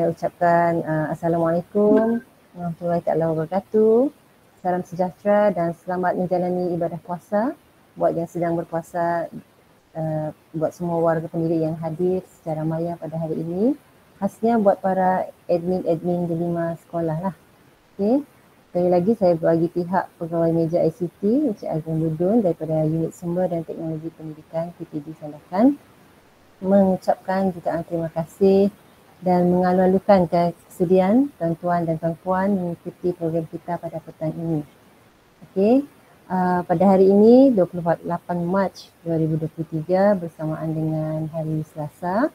saya ucapkan Assalamualaikum warahmatullahi wabarakatuh. Salam sejahtera dan selamat menjalani ibadah puasa buat yang sedang berpuasa, buat semua warga pendidik yang hadir secara maya pada hari ini. Khasnya buat para admin-admin di 5 sekolah lah. Okay. Sekali lagi saya bagi pihak pegawai meja ICT Encik Azlan Budun daripada Unit Sumber dan Teknologi Pendidikan PTD Sandakan mengucapkan jutaan terima kasih dan mengalu-alukan kesediaan tuan-tuan dan puan-puan mengikuti program kita pada petang ini. Okey, pada hari ini 28 Mac 2023 bersamaan dengan hari Selasa,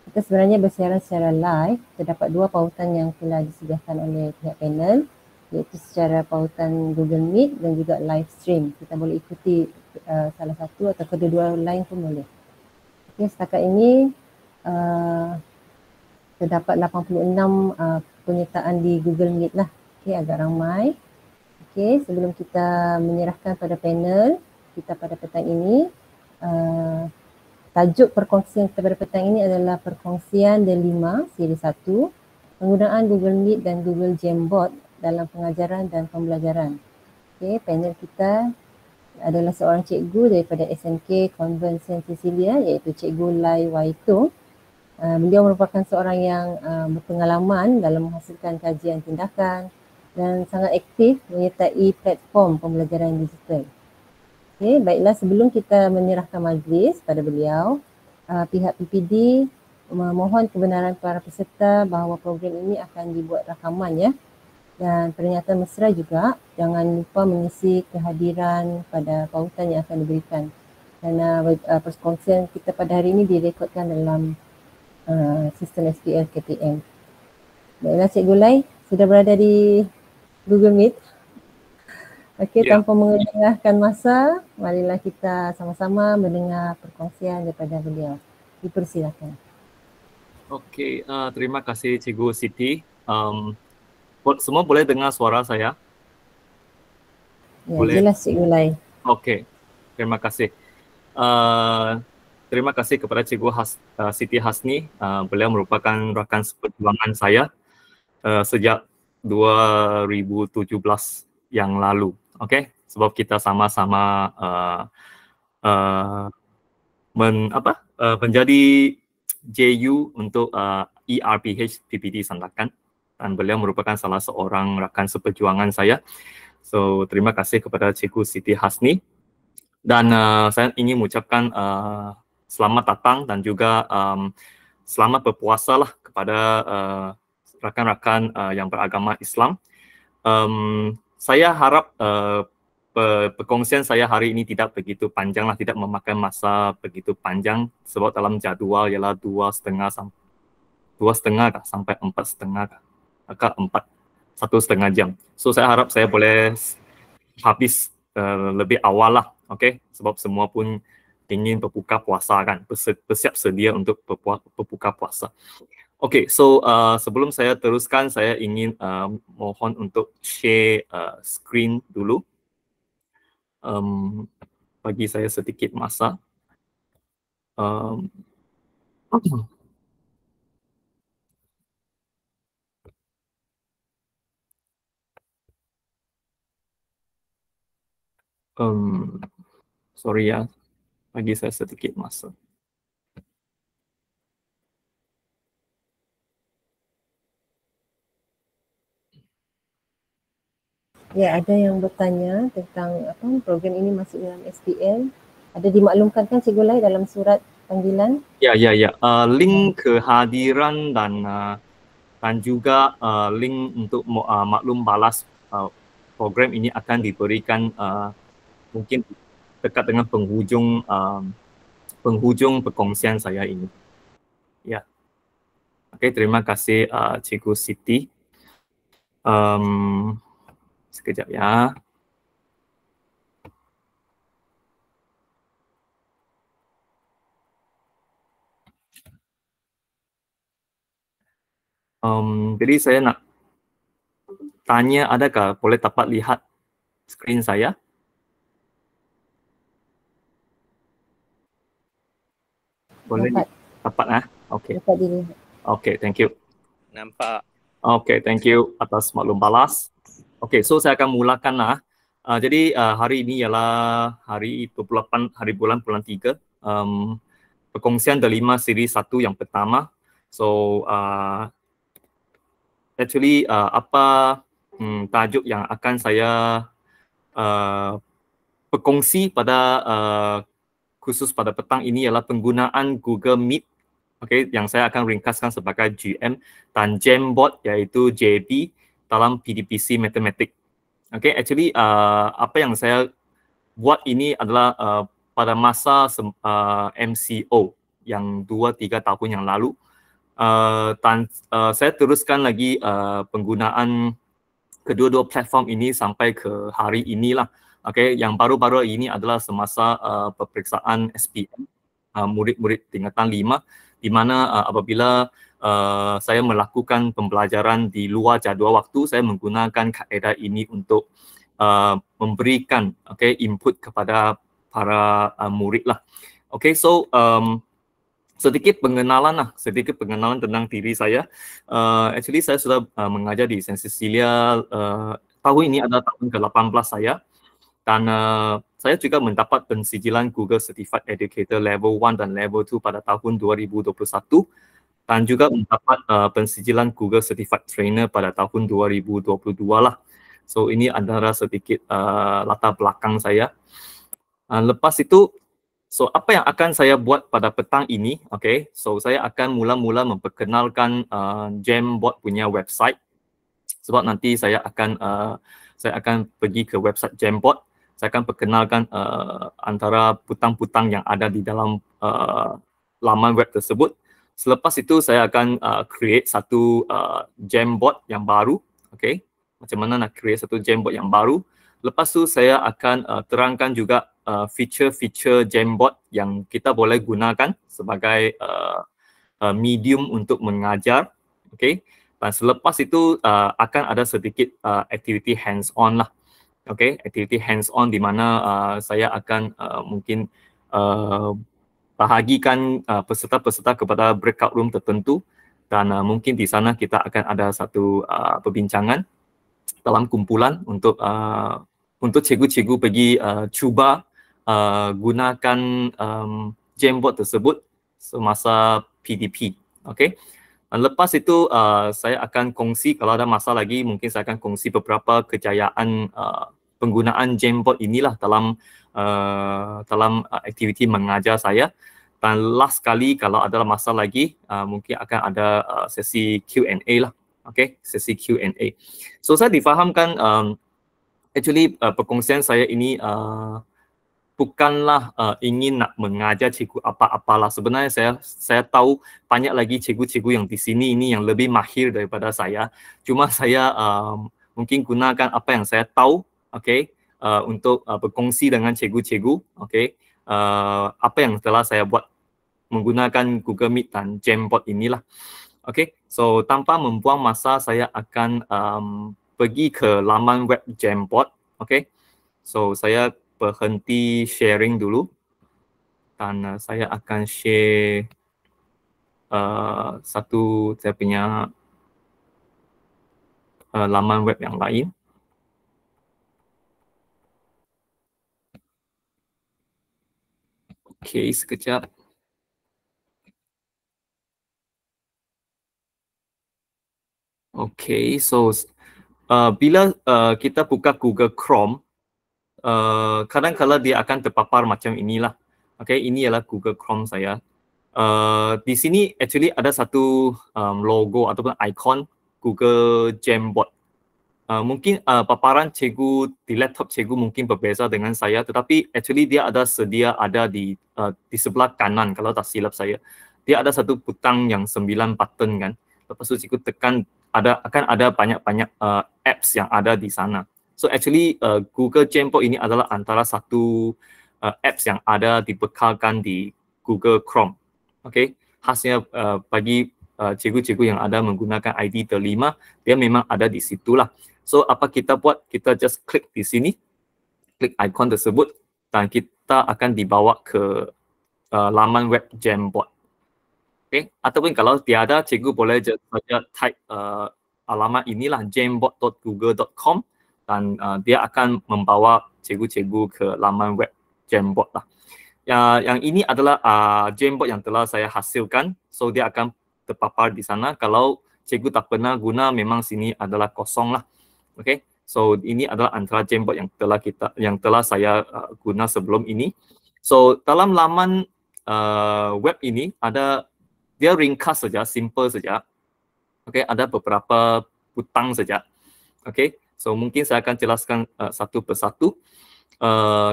kita sebenarnya bersiaran secara live. Terdapat 2 pautan yang telah disediakan oleh pihak panel, iaitu secara pautan Google Meet dan juga live stream. Kita boleh ikuti salah satu atau kedua-dua lain pun boleh. Okay, setakat ini terdapat 86 penyertaan di Google Meet lah. Okay, agak ramai. Okay, sebelum kita menyerahkan pada panel kita pada petang ini, tajuk perkongsian kita pada petang ini adalah perkongsian delima siri 1, penggunaan Google Meet dan Google Jamboard dalam pengajaran dan pembelajaran. Okay, panel kita adalah seorang cikgu daripada SMK Convent St. Cecilia, iaitu Cikgu Lai Waito. Beliau merupakan seorang yang berpengalaman dalam menghasilkan kajian tindakan dan sangat aktif menyertai platform pembelajaran digital. Okay, baiklah, sebelum kita menyerahkan majlis pada beliau, pihak PPD memohon kebenaran para peserta bahawa program ini akan dibuat rakaman ya. Dan peringatan mesra juga, jangan lupa mengisi kehadiran pada pautan yang akan diberikan. Kerana perkongsian kita pada hari ini direkodkan dalam sistem SPL KPM. Baiklah, Cikgu Lai sudah berada di Google Meet. Okey, tanpa mengelengahkan masa, marilah kita sama-sama mendengar perkongsian daripada beliau. Dipersilakan. Okey, terima kasih Cikgu Siti. Semua boleh dengar suara saya? Ya, boleh. Jelas Cikgu Lai. Okey, terima kasih. Terima kasih kepada Cikgu Siti Hasni. Beliau merupakan rakan seperjuangan saya sejak 2017 yang lalu. Okey, sebab kita sama-sama menjadi JU untuk ERPH PPD Sandakan, dan beliau merupakan salah seorang rakan seperjuangan saya. So, terima kasih kepada Cikgu Siti Hasni. Dan saya ingin mengucapkan selamat datang dan juga selamat berpuasa lah kepada rakan-rakan yang beragama Islam. Saya harap perkongsian saya hari ini tidak begitu panjang lah, tidak memakan masa begitu panjang, sebab dalam jadual ialah 2,5 sampai 4,5 ke 1,5 jam. So saya harap saya boleh habis lebih awal lah, okay? Sebab semua pun ingin berbuka puasa kan, bersiap sedia untuk berbuka puasa. Okay, so sebelum saya teruskan, saya ingin mohon untuk share screen dulu. Bagi saya sedikit masa. Sorry ya, bagi saya sedikit masa. Ya, ada yang bertanya tentang apa program ini masuk dalam SPL. Ada dimaklumkan kan Cikgu Lai dalam surat panggilan? Ya. Link kehadiran dan juga link untuk maklum balas program ini akan diberikan mungkin dekat dengan penghujung perkongsian saya ini. Ya. Okey, terima kasih Cikgu Siti. Sekejap ya. Jadi saya nak tanya, adakah boleh dapat lihat skrin saya? Boleh dapat Dapat dilihat. Okey, thank you. nampak. Okay, thank you atas maklum balas. Okay, so saya akan mulakan lah. Jadi hari ini ialah hari 28 hari bulan 3. Perkongsian delima siri 1 yang pertama. So actually apa tajuk yang akan saya berkongsi pada khusus pada petang ini ialah penggunaan Google Meet, okay, yang saya akan ringkaskan sebagai GM, dan Jamboard iaitu JB dalam PDPC Matematik. Okay, actually apa yang saya buat ini adalah pada masa MCO yang 2-3 tahun yang lalu. Dan saya teruskan lagi penggunaan kedua-dua platform ini sampai ke hari inilah. Okay, yang baru-baru ini adalah semasa peperiksaan SPM murid-murid tingkatan 5, di mana apabila saya melakukan pembelajaran di luar jadual waktu, saya menggunakan kaedah ini untuk memberikan input kepada para murid lah. Okay, so sedikit pengenalan tentang diri saya. Actually saya sudah mengajar di St. Cecilia, tahun ini adalah tahun ke-18 saya, dan saya juga mendapat pensijilan Google Certified Educator Level 1 dan Level 2 pada tahun 2021, dan juga mendapat pensijilan Google Certified Trainer pada tahun 2022 lah. So ini adalah sedikit latar belakang saya. Lepas itu, so apa yang akan saya buat pada petang ini? Okay, so saya akan mula-mula memperkenalkan Jamboard punya website, sebab nanti saya akan pergi ke website Jamboard. Saya akan perkenalkan antara putang-putang yang ada di dalam laman web tersebut. Selepas itu saya akan create satu Jamboard yang baru. Okay, macam mana nak create satu Jamboard yang baru. Lepas tu saya akan terangkan juga feature-feature Jamboard yang kita boleh gunakan sebagai medium untuk mengajar. Okay, dan selepas itu akan ada sedikit activity hands-on lah. Okay, activity hands-on di mana saya akan mungkin bahagikan peserta-peserta kepada breakout room tertentu, dan mungkin di sana kita akan ada satu perbincangan dalam kumpulan untuk cikgu-cikgu pergi cuba gunakan Jamboard tersebut semasa PDP. Okay. Dan lepas itu saya akan kongsi, kalau ada masa lagi mungkin saya akan kongsi beberapa kejayaan penggunaan Jamboard inilah dalam aktiviti mengajar saya. Dan last kali kalau ada masa lagi mungkin akan ada sesi Q&A lah. Okay, sesi Q&A. So saya difahamkan actually perkongsian saya ini bukanlah ingin nak mengajar cikgu apa-apalah. Sebenarnya saya tahu banyak lagi cikgu-cikgu yang di sini ini yang lebih mahir daripada saya. Cuma saya mungkin gunakan apa yang saya tahu, okay, untuk berkongsi dengan cikgu-cikgu, okay, apa yang telah saya buat menggunakan Google Meet dan Jamboard inilah. Okay, so tanpa membuang masa saya akan pergi ke laman web Jamboard. Okay, so saya berhenti sharing dulu, dan saya akan share satu saya punya laman web yang lain. Okay, sekejap. Okay, so bila kita buka Google Chrome, kadang-kala dia akan terpapar macam inilah. Okay, ini ialah Google Chrome saya. Di sini actually ada satu logo ataupun ikon Google Jamboard. Mungkin paparan cikgu di laptop cikgu mungkin berbeza dengan saya, tetapi actually dia sedia ada di sebelah kanan kalau tak silap saya. Dia ada satu butang yang 9 button kan. Lepas tu cikgu tekan, akan ada banyak-banyak apps yang ada di sana. So actually Google Jamboard ini adalah antara satu apps yang ada dibekalkan di Google Chrome. Okay, khasnya bagi cikgu-cikgu yang ada menggunakan ID terlima, dia memang ada di situlah. So apa kita buat? Kita just klik di sini, klik ikon tersebut, dan kita akan dibawa ke laman web Jamboard. Okay, ataupun kalau tiada, cikgu boleh saja type alamat inilah jamboard.google.com dan dia akan membawa cikgu-cikgu ke laman web Jamboard lah. Yang ini adalah Jamboard yang telah saya hasilkan, so dia akan terpapar di sana. Kalau cikgu tak pernah guna, memang sini adalah kosong lah. Okay, so ini adalah antara Jamboard yang telah saya guna sebelum ini. So dalam laman web ini ada, dia ringkas saja, simple saja. Okay, ada beberapa butang saja. Okay, so mungkin saya akan jelaskan satu persatu.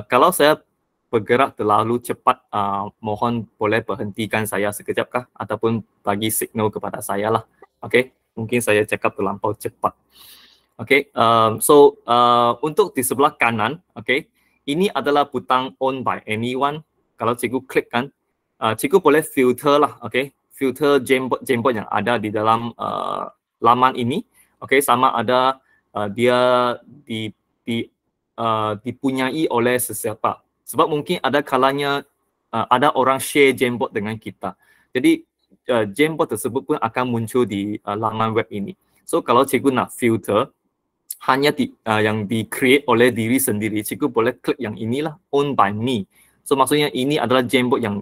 Kalau saya bergerak terlalu cepat, mohon boleh berhentikan saya sekejap kah, ataupun bagi signal kepada saya lah. Okay, mungkin saya cakap terlampau cepat. Okay, so untuk di sebelah kanan, okay, ini adalah butang owned by anyone. Kalau cikgu klik kan, cikgu boleh filter lah, okay, filter Jamboard yang ada di dalam laman ini, okay, sama ada dia dipunyai oleh sesiapa. Sebab mungkin ada kalanya ada orang share Jamboard dengan kita. Jadi Jamboard tersebut pun akan muncul di laman web ini. So kalau cikgu nak filter hanya yang di-create oleh diri sendiri, cikgu boleh klik yang inilah, owned by me. So maksudnya ini adalah Jamboard yang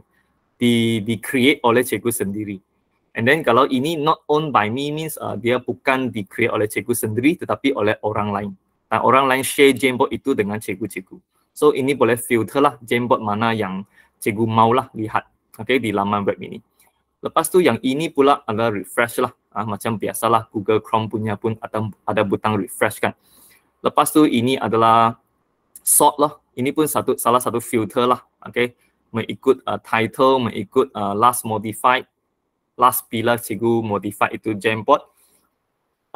di-create oleh cikgu sendiri. And then kalau ini not owned by me means dia bukan di-create oleh cikgu sendiri tetapi oleh orang lain. Dan orang lain share Jamboard itu dengan cikgu-cikgu. So ini boleh filter lah Jamboard mana yang cikgu maulah lihat, okay, di laman web ini. Lepas tu yang ini pula adalah refresh lah. Macam biasalah Google Chrome punya pun ada butang refresh kan. Lepas tu ini adalah sort lah. Ini pun salah satu filter lah, okay. Mengikut title, mengikut last modified, last bila cikgu modify itu Jamboard,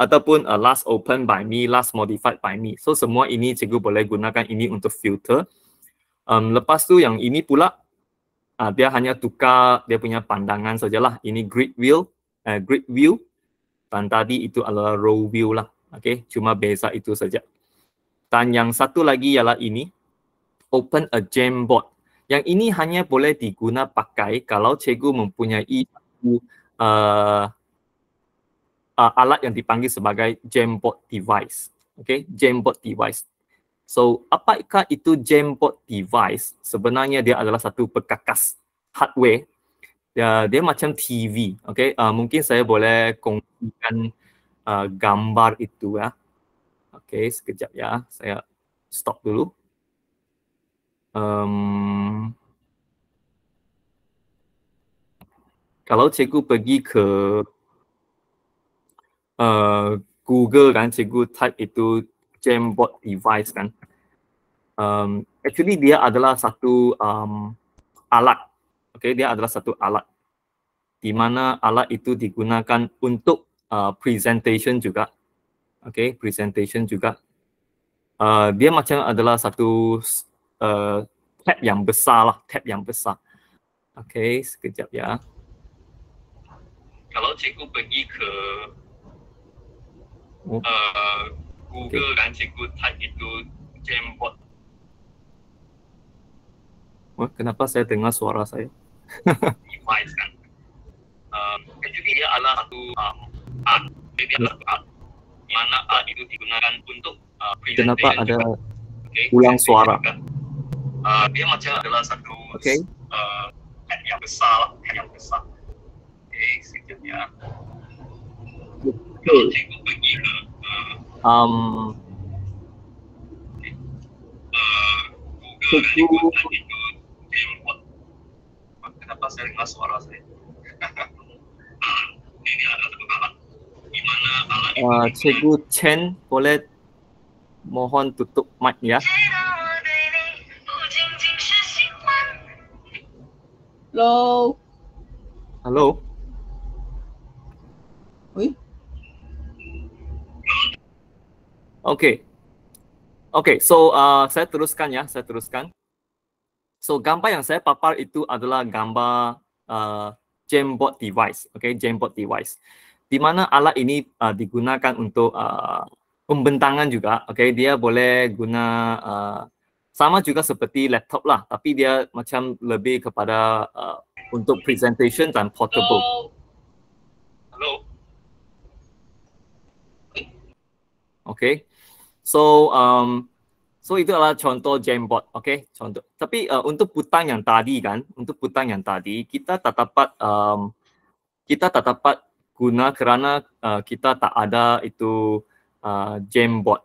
ataupun last open by me, last modified by me. So semua ini cikgu boleh gunakan ini untuk filter. Lepas tu yang ini pula, dia hanya tukar dia punya pandangan sajalah. Ini grid view, dan tadi itu adalah row view lah. Okay, cuma beza itu saja. Dan yang satu lagi ialah ini, open a Jamboard. Yang ini hanya boleh diguna pakai kalau cikgu mempunyai alat yang dipanggil sebagai Jamboard device. Okay, Jamboard device. So, apakah itu Jamboard device? Sebenarnya dia adalah satu perkakas hardware. Dia macam TV. Okay, mungkin saya boleh kongsikan gambar itu ya. Okay, sekejap ya. Saya stop dulu. Kalau cikgu pergi ke Google kan, cikgu type itu Jamboard device kan. Actually dia adalah satu alat. Okay, dia adalah satu alat. Di mana alat itu digunakan untuk presentation juga. Okay, presentation juga. Dia macam adalah satu tab yang besar lah, tab yang besar. Okay, sekejap ya. Kalau cikgu pergi ke Google dan cikgu type itu Jamboard. Kenapa saya dengar suara saya? Device kan. Jadi dia adalah satu art. Dia adalah art. Mana art itu digunakan untuk presentation. Kenapa ada ulang suara? Dia macam adalah satu tab yang besar, tab yang besar. Okay, sekejap ya. Kalau cikgu pergi ke Google itu Jamboard. Kenapa saya dengar suara saya? Ini adalah satu alat. Di mana alat itu cikgu Chen boleh mohon tutup mic ya. Hello. Halo. Oi. Okay, so saya teruskan ya, saya teruskan. So gambar yang saya papar itu adalah gambar Jamboard device, okay, Jamboard device. Di mana alat ini digunakan untuk pembentangan juga, okay, dia boleh guna sama juga seperti laptop lah, tapi dia macam lebih kepada untuk presentation dan portable. Hello. Okay, so itu adalah contoh Jamboard. Okay, contoh. Tapi untuk butang yang tadi kan, kita tak dapat guna kerana kita tak ada itu Jamboard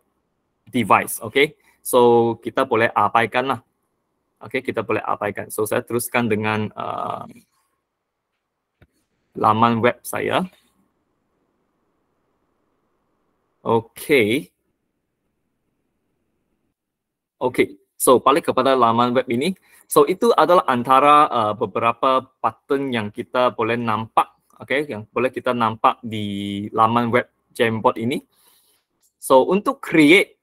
device. Okay, so kita boleh abaikan lah. Okay, kita boleh abaikan. So saya teruskan dengan laman web saya. Okay. Okay, so balik kepada laman web ini. So itu adalah antara beberapa button yang kita boleh nampak, okay, yang boleh kita nampak di laman web Jamboard ini. So untuk create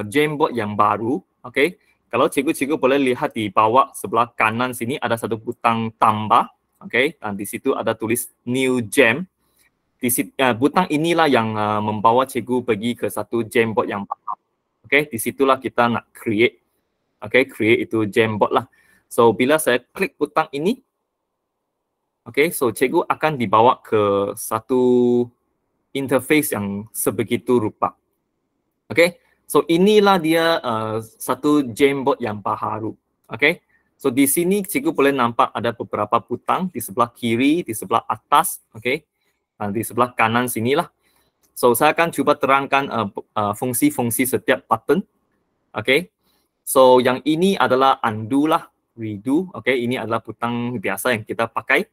Jamboard yang baru, okay, kalau cikgu-cikgu boleh lihat di bawah sebelah kanan sini ada satu butang tambah, okay, dan di situ ada tulis New Jam. Di situ, butang inilah yang membawa cikgu pergi ke satu Jamboard yang baru. Okay, di situlah kita nak create, okay, create itu Jamboard lah. So bila saya klik butang ini, okay, so cikgu akan dibawa ke satu interface yang sebegitu rupa. Okay, so inilah dia satu Jamboard yang baru. Okay, so di sini cikgu boleh nampak ada beberapa butang di sebelah kiri, di sebelah atas, okay, dan di sebelah kanan sinilah. So saya akan cuba terangkan fungsi-fungsi setiap button. Okay, so yang ini adalah undo lah, redo. Okay, ini adalah butang biasa yang kita pakai.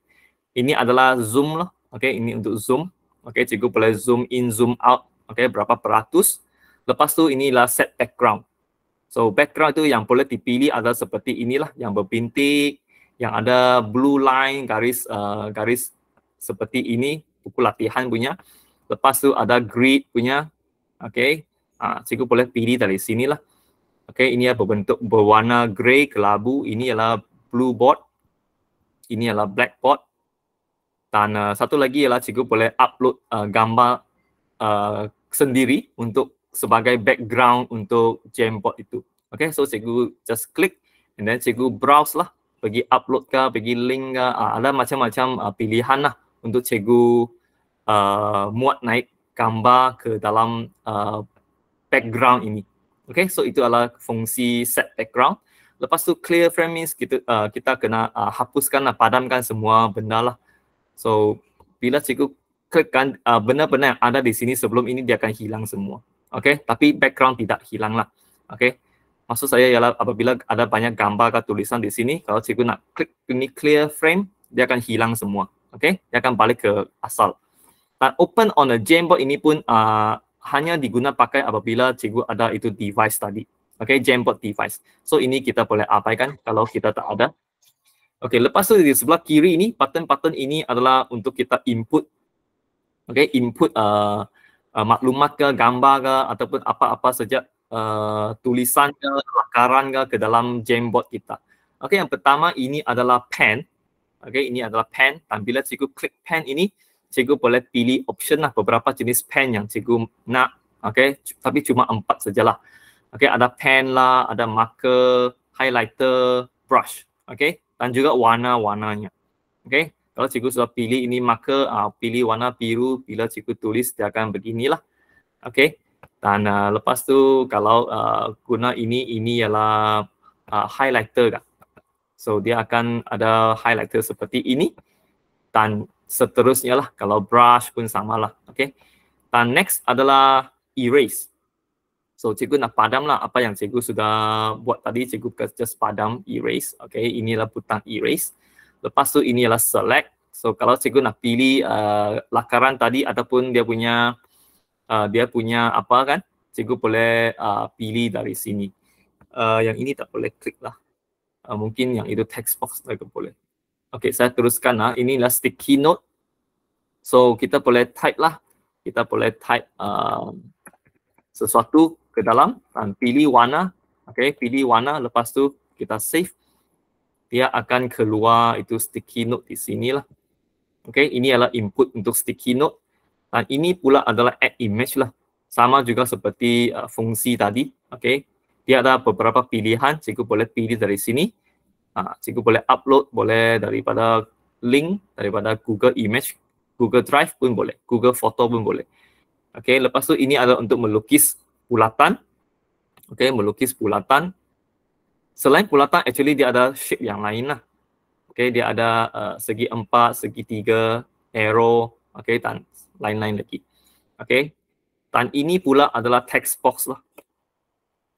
Ini adalah zoom lah. Okay, ini untuk zoom. Okay, cikgu boleh zoom in, zoom out. Okay, berapa peratus. Lepas tu inilah set background. So background itu yang boleh dipilih adalah seperti inilah, yang berbintik, yang ada blue line, garis seperti ini, buku latihan punya. Lepas tu ada grid punya. Okay, cikgu boleh pilih dari sinilah. Okay, ini berbentuk berwarna grey kelabu. Ini adalah blue board. Ini adalah black board. Dan satu lagi ialah cikgu boleh upload gambar sendiri untuk sebagai background untuk Jamboard itu. Okay, so cikgu just click and then cikgu browse lah, pergi upload ke, pergi link ke, ada macam-macam pilihan lah untuk cikgu muat naik gambar ke dalam background ini. Okay, so itu adalah fungsi set background. Lepas tu clear frame means kita kena hapuskan, padamkan semua benda lah. So bila cikgu klikkan benda-benda yang ada di sini sebelum ini, dia akan hilang semua. Okay, tapi background tidak hilang lah. Okay, maksud saya ialah apabila ada banyak gambar atau tulisan di sini, kalau cikgu nak klik ini clear frame, dia akan hilang semua. Okay, dia akan balik ke asal. Dan open on a Jamboard ini pun hanya diguna pakai apabila cikgu ada itu device tadi. Okay, Jamboard device. So ini kita boleh abaikan kalau kita tak ada. Okay, lepas tu di sebelah kiri ini, button-button ini adalah untuk kita input. Okay, input maklumat ke, gambar ke, ataupun apa-apa saja tulisan ke, lakaran ke dalam Jamboard kita. Okay, yang pertama ini adalah pen. Okay, ini adalah pen. Dan bila cikgu klik pen ini, cikgu boleh pilih option lah, beberapa jenis pen yang cikgu nak. Okay, tapi cuma 4 sajalah. Okay, ada pen lah, ada marker, highlighter, brush. Okay, dan juga warna-warnanya. Okay, kalau cikgu sudah pilih ini marker, pilih warna biru, bila cikgu tulis dia akan beginilah. Okay, dan lepas tu kalau guna ini ialah highlighter kan. So dia akan ada highlighter seperti ini. Dan seterusnya lah, kalau brush pun samalah. Okay, dan next adalah erase. So cikgu nak padam lah apa yang cikgu sudah buat tadi, cikgu just padam erase. Okay, inilah butang erase. Lepas tu ini adalah select. So kalau cikgu nak pilih lakaran tadi ataupun dia punya apa kan, cikgu boleh pilih dari sini. Yang ini tak boleh klik lah. Mungkin yang itu text box juga boleh. Okay, saya teruskan lah. Inilah sticky note. So kita boleh type lah. Kita boleh type sesuatu ke dalam dan pilih warna. Okay, pilih warna. Lepas tu kita save. Dia akan keluar itu sticky note di sini lah. Okay, ini adalah input untuk sticky note. Dan ini pula adalah add image lah. Sama juga seperti fungsi tadi. Okay, dia ada beberapa pilihan. Cikgu boleh pilih dari sini. Cikgu boleh upload, boleh daripada link, daripada Google Image, Google Drive pun boleh, Google Photo pun boleh. Okay, lepas tu ini adalah untuk melukis bulatan. Okay, melukis bulatan. Selain bulatan, actually dia ada shape yang lain lah. Okay, dia ada segi 4, segi 3, arrow, okay, dan lain-lain lagi. Okay, dan ini pula adalah text box lah.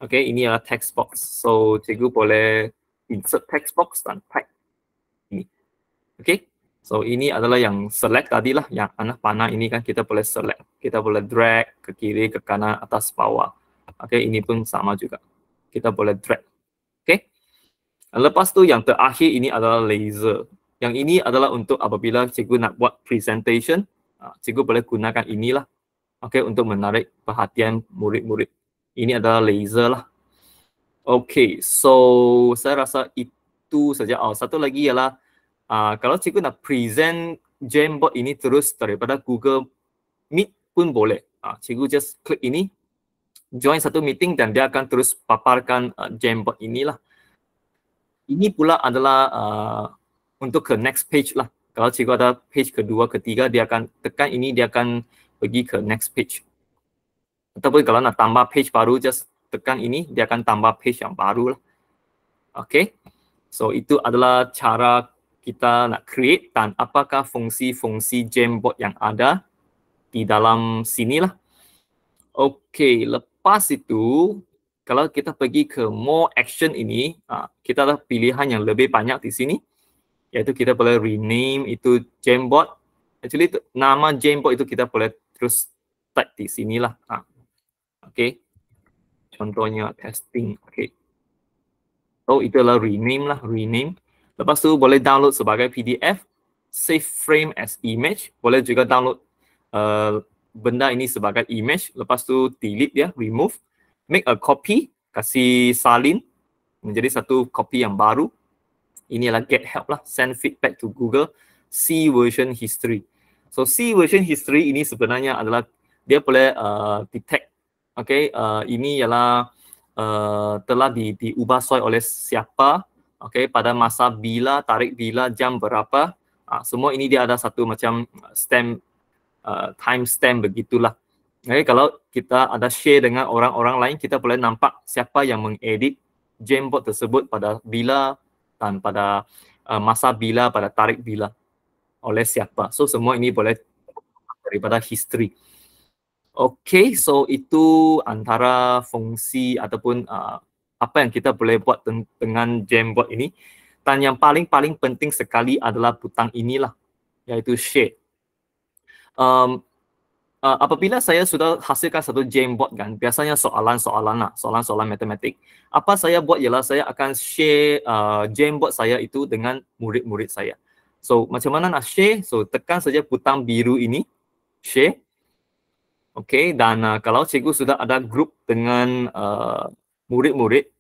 Okay, ini adalah text box. So, cikgu boleh insert text box dan type ini. Okay, so ini adalah yang select tadi lah, yang anak panah ini kan kita boleh select. Kita boleh drag ke kiri, ke kanan, atas, bawah. Okay, ini pun sama juga. Kita boleh drag. Okay. Lepas tu yang terakhir ini adalah laser. Yang ini adalah untuk apabila cikgu nak buat presentation, cikgu boleh gunakan inilah. Okay, untuk menarik perhatian murid-murid. Ini adalah laser lah. Okay, so saya rasa itu saja. Satu lagi ialah kalau cikgu nak present Jamboard ini terus daripada Google Meet pun boleh. Cikgu just klik ini, join satu meeting dan dia akan terus paparkan Jamboard inilah. Ini pula adalah untuk ke next page lah. Kalau cikgu ada page kedua, ketiga, dia akan tekan ini, dia akan pergi ke next page. Ataupun kalau nak tambah page baru, just tekan ini, dia akan tambah page yang baru lah. Okay. So, itu adalah cara kita nak create dan apakah fungsi-fungsi Jamboard yang ada di dalam sini lah. Okay, lepas itu, kalau kita pergi ke more action ini, kita ada pilihan yang lebih banyak di sini. Iaitu kita boleh rename itu Jamboard. Actually, nama Jamboard itu kita boleh terus type di sinilah. Okay. Contohnya testing. Okay. So, itu adalah rename lah, rename. Lepas tu boleh download sebagai PDF, save frame as image. Boleh juga download benda ini sebagai image. Lepas tu delete dia, remove. Make a copy, kasih salin menjadi satu copy yang baru. Ini adalah get help lah, send feedback to Google, see version history. So see version history ini sebenarnya adalah dia boleh detect, okay, ini ialah telah diubah sesuai oleh siapa, okay, pada masa bila, tarikh bila, jam berapa. Semua ini dia ada satu macam stamp, time stamp begitulah. Okay, kalau kita ada share dengan orang-orang lain, kita boleh nampak siapa yang mengedit Jamboard tersebut pada bila dan pada masa bila, pada tarikh bila, oleh siapa. So, semua ini boleh daripada history. Okay, so itu antara fungsi ataupun apa yang kita boleh buat dengan Jamboard ini. Dan yang paling penting sekali adalah butang inilah, iaitu share. Apabila saya sudah hasilkan satu Jamboard kan, biasanya soalan-soalan matematik. Apa saya buat ialah saya akan share Jamboard saya itu dengan murid-murid saya. So, macam mana nak share? So, tekan saja butang biru ini, share. Okay, dan kalau cikgu sudah ada grup dengan murid-murid,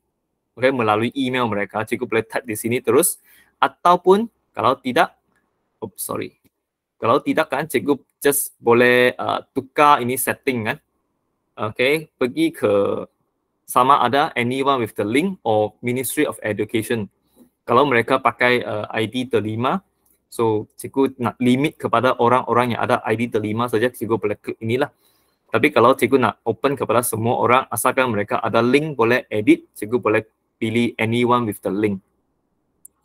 okay, melalui email mereka, cikgu boleh type di sini terus. Ataupun kalau tidak, kalau tidak kan, cikgu just boleh tukar ini setting kan. Okay, pergi ke sama ada anyone with the link or Ministry of Education. Kalau mereka pakai ID terlima, so cikgu nak limit kepada orang-orang yang ada ID terlima saja, cikgu boleh klik inilah. Tapi kalau cikgu nak open kepada semua orang, asalkan mereka ada link boleh edit, cikgu boleh pilih anyone with the link.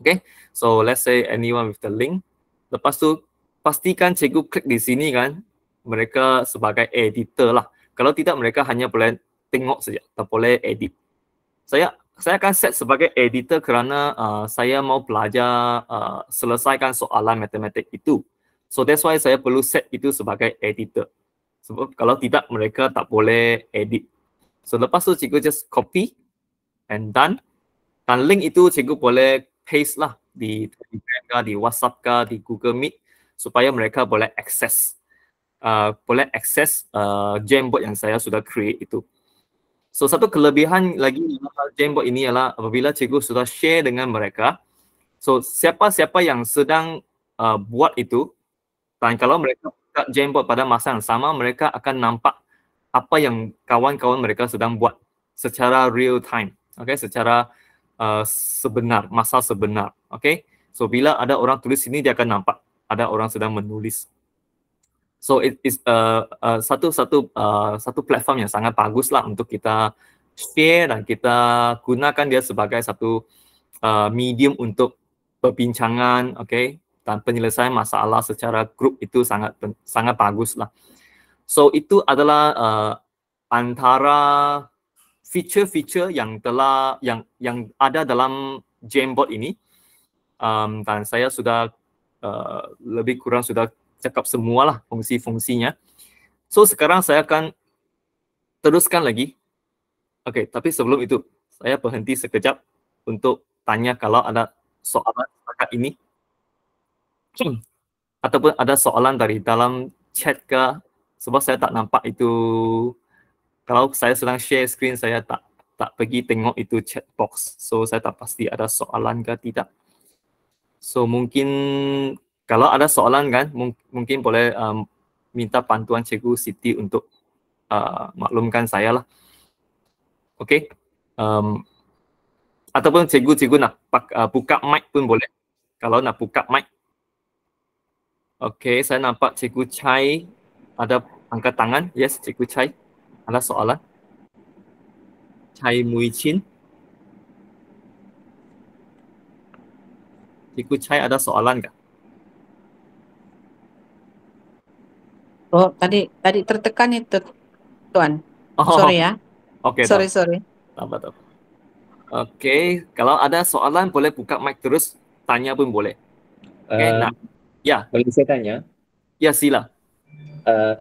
Okay, so let's say anyone with the link. Lepas tu, pastikan cikgu klik di sini kan, mereka sebagai editor lah. Kalau tidak, mereka hanya boleh tengok saja, tak boleh edit. Saya akan set sebagai editor kerana saya mau belajar selesaikan soalan matematik itu. So that's why saya perlu set itu sebagai editor. Sebab kalau tidak, mereka tak boleh edit. So lepas tu cikgu just copy and done. Dan link itu cikgu boleh paste lah di Telegram kah, di WhatsApp kah, di Google Meet, supaya mereka boleh akses Jamboard yang saya sudah create itu. So satu kelebihan lagi Jamboard ini adalah apabila cikgu sudah share dengan mereka, so siapa-siapa yang sedang buat itu, dan kalau mereka buka Jamboard pada masa yang sama, mereka akan nampak apa yang kawan-kawan mereka sedang buat secara real time, okay, secara sebenar, masa sebenar. Okay? So bila ada orang tulis sini, dia akan nampak ada orang sedang menulis. So it is satu platform yang sangat bagus lah untuk kita share dan kita gunakan dia sebagai satu medium untuk perbincangan, okay, dan penyelesaian masalah secara grup itu sangat bagus lah. So itu adalah antara feature-feature yang ada dalam Jamboard ini, dan saya sudah lebih kurang sudah cakap semualah fungsi-fungsinya. So sekarang saya akan teruskan lagi. Okey, tapi sebelum itu saya berhenti sekejap untuk tanya kalau ada soalan setakat ini. Ataupun ada soalan dari dalam chat ke, sebab saya tak nampak itu. Kalau saya sedang share screen, saya tak pergi tengok itu chat box. So saya tak pasti ada soalan ke tidak. So mungkin kalau ada soalan kan, mungkin boleh minta bantuan Cikgu Siti untuk maklumkan saya lah. Okey. Ataupun cikgu nak buka mic pun boleh. Kalau nak buka mic. Okey, saya nampak Cikgu Chai ada angkat tangan. Yes, Cikgu Chai. Ada soalan? Chai Mui Chin. Cikgu Chai ada soalan ke? Oh, tadi tertekan itu, Tuan. Oh, Sorry ya. okey. Sorry. Tak apa. Okey, kalau ada soalan boleh buka mic terus, tanya pun boleh. Okey, ya. Boleh saya tanya? Ya, sila.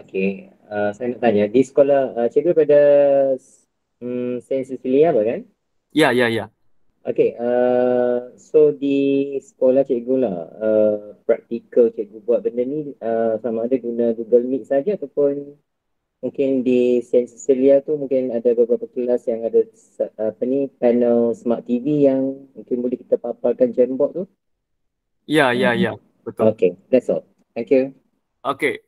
Okey, saya nak tanya, di sekolah cikgu pada Saint Cecilia kan? Ya. Okey, so di sekolah cikgu lah, praktikal cikgu buat benda ni sama ada guna Google Meet saja ataupun mungkin di Saint Cecilia tu mungkin ada beberapa kelas yang ada panel Smart TV yang mungkin boleh kita paparkan Jamboard tu? Ya, betul. Okey, that's all. Thank you. Okey,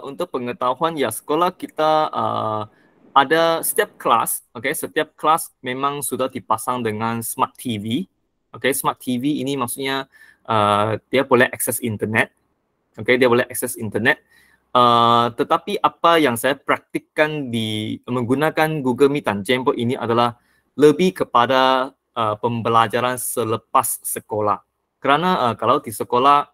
untuk pengetahuan ya, sekolah kita ada setiap kelas memang sudah dipasang dengan Smart TV. Okey, Smart TV ini maksudnya dia boleh akses internet. Okey, dia boleh akses internet. Tetapi apa yang saya praktikkan di menggunakan Google Meet dan Jamboard ini adalah lebih kepada pembelajaran selepas sekolah. Kerana kalau di sekolah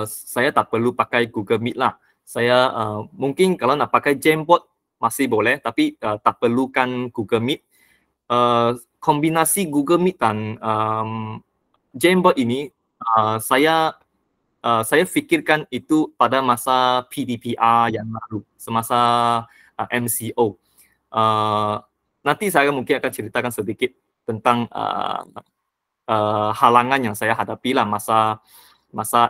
saya tak perlu pakai Google Meet lah. Saya mungkin kalau nak pakai Jamboard masih boleh, tapi tak perlukan Google Meet. Kombinasi Google Meet dan Jamboard ini saya fikirkan itu pada masa PDPR yang lalu, semasa MCO. Nanti saya mungkin akan ceritakan sedikit tentang halangan yang saya hadapi lah masa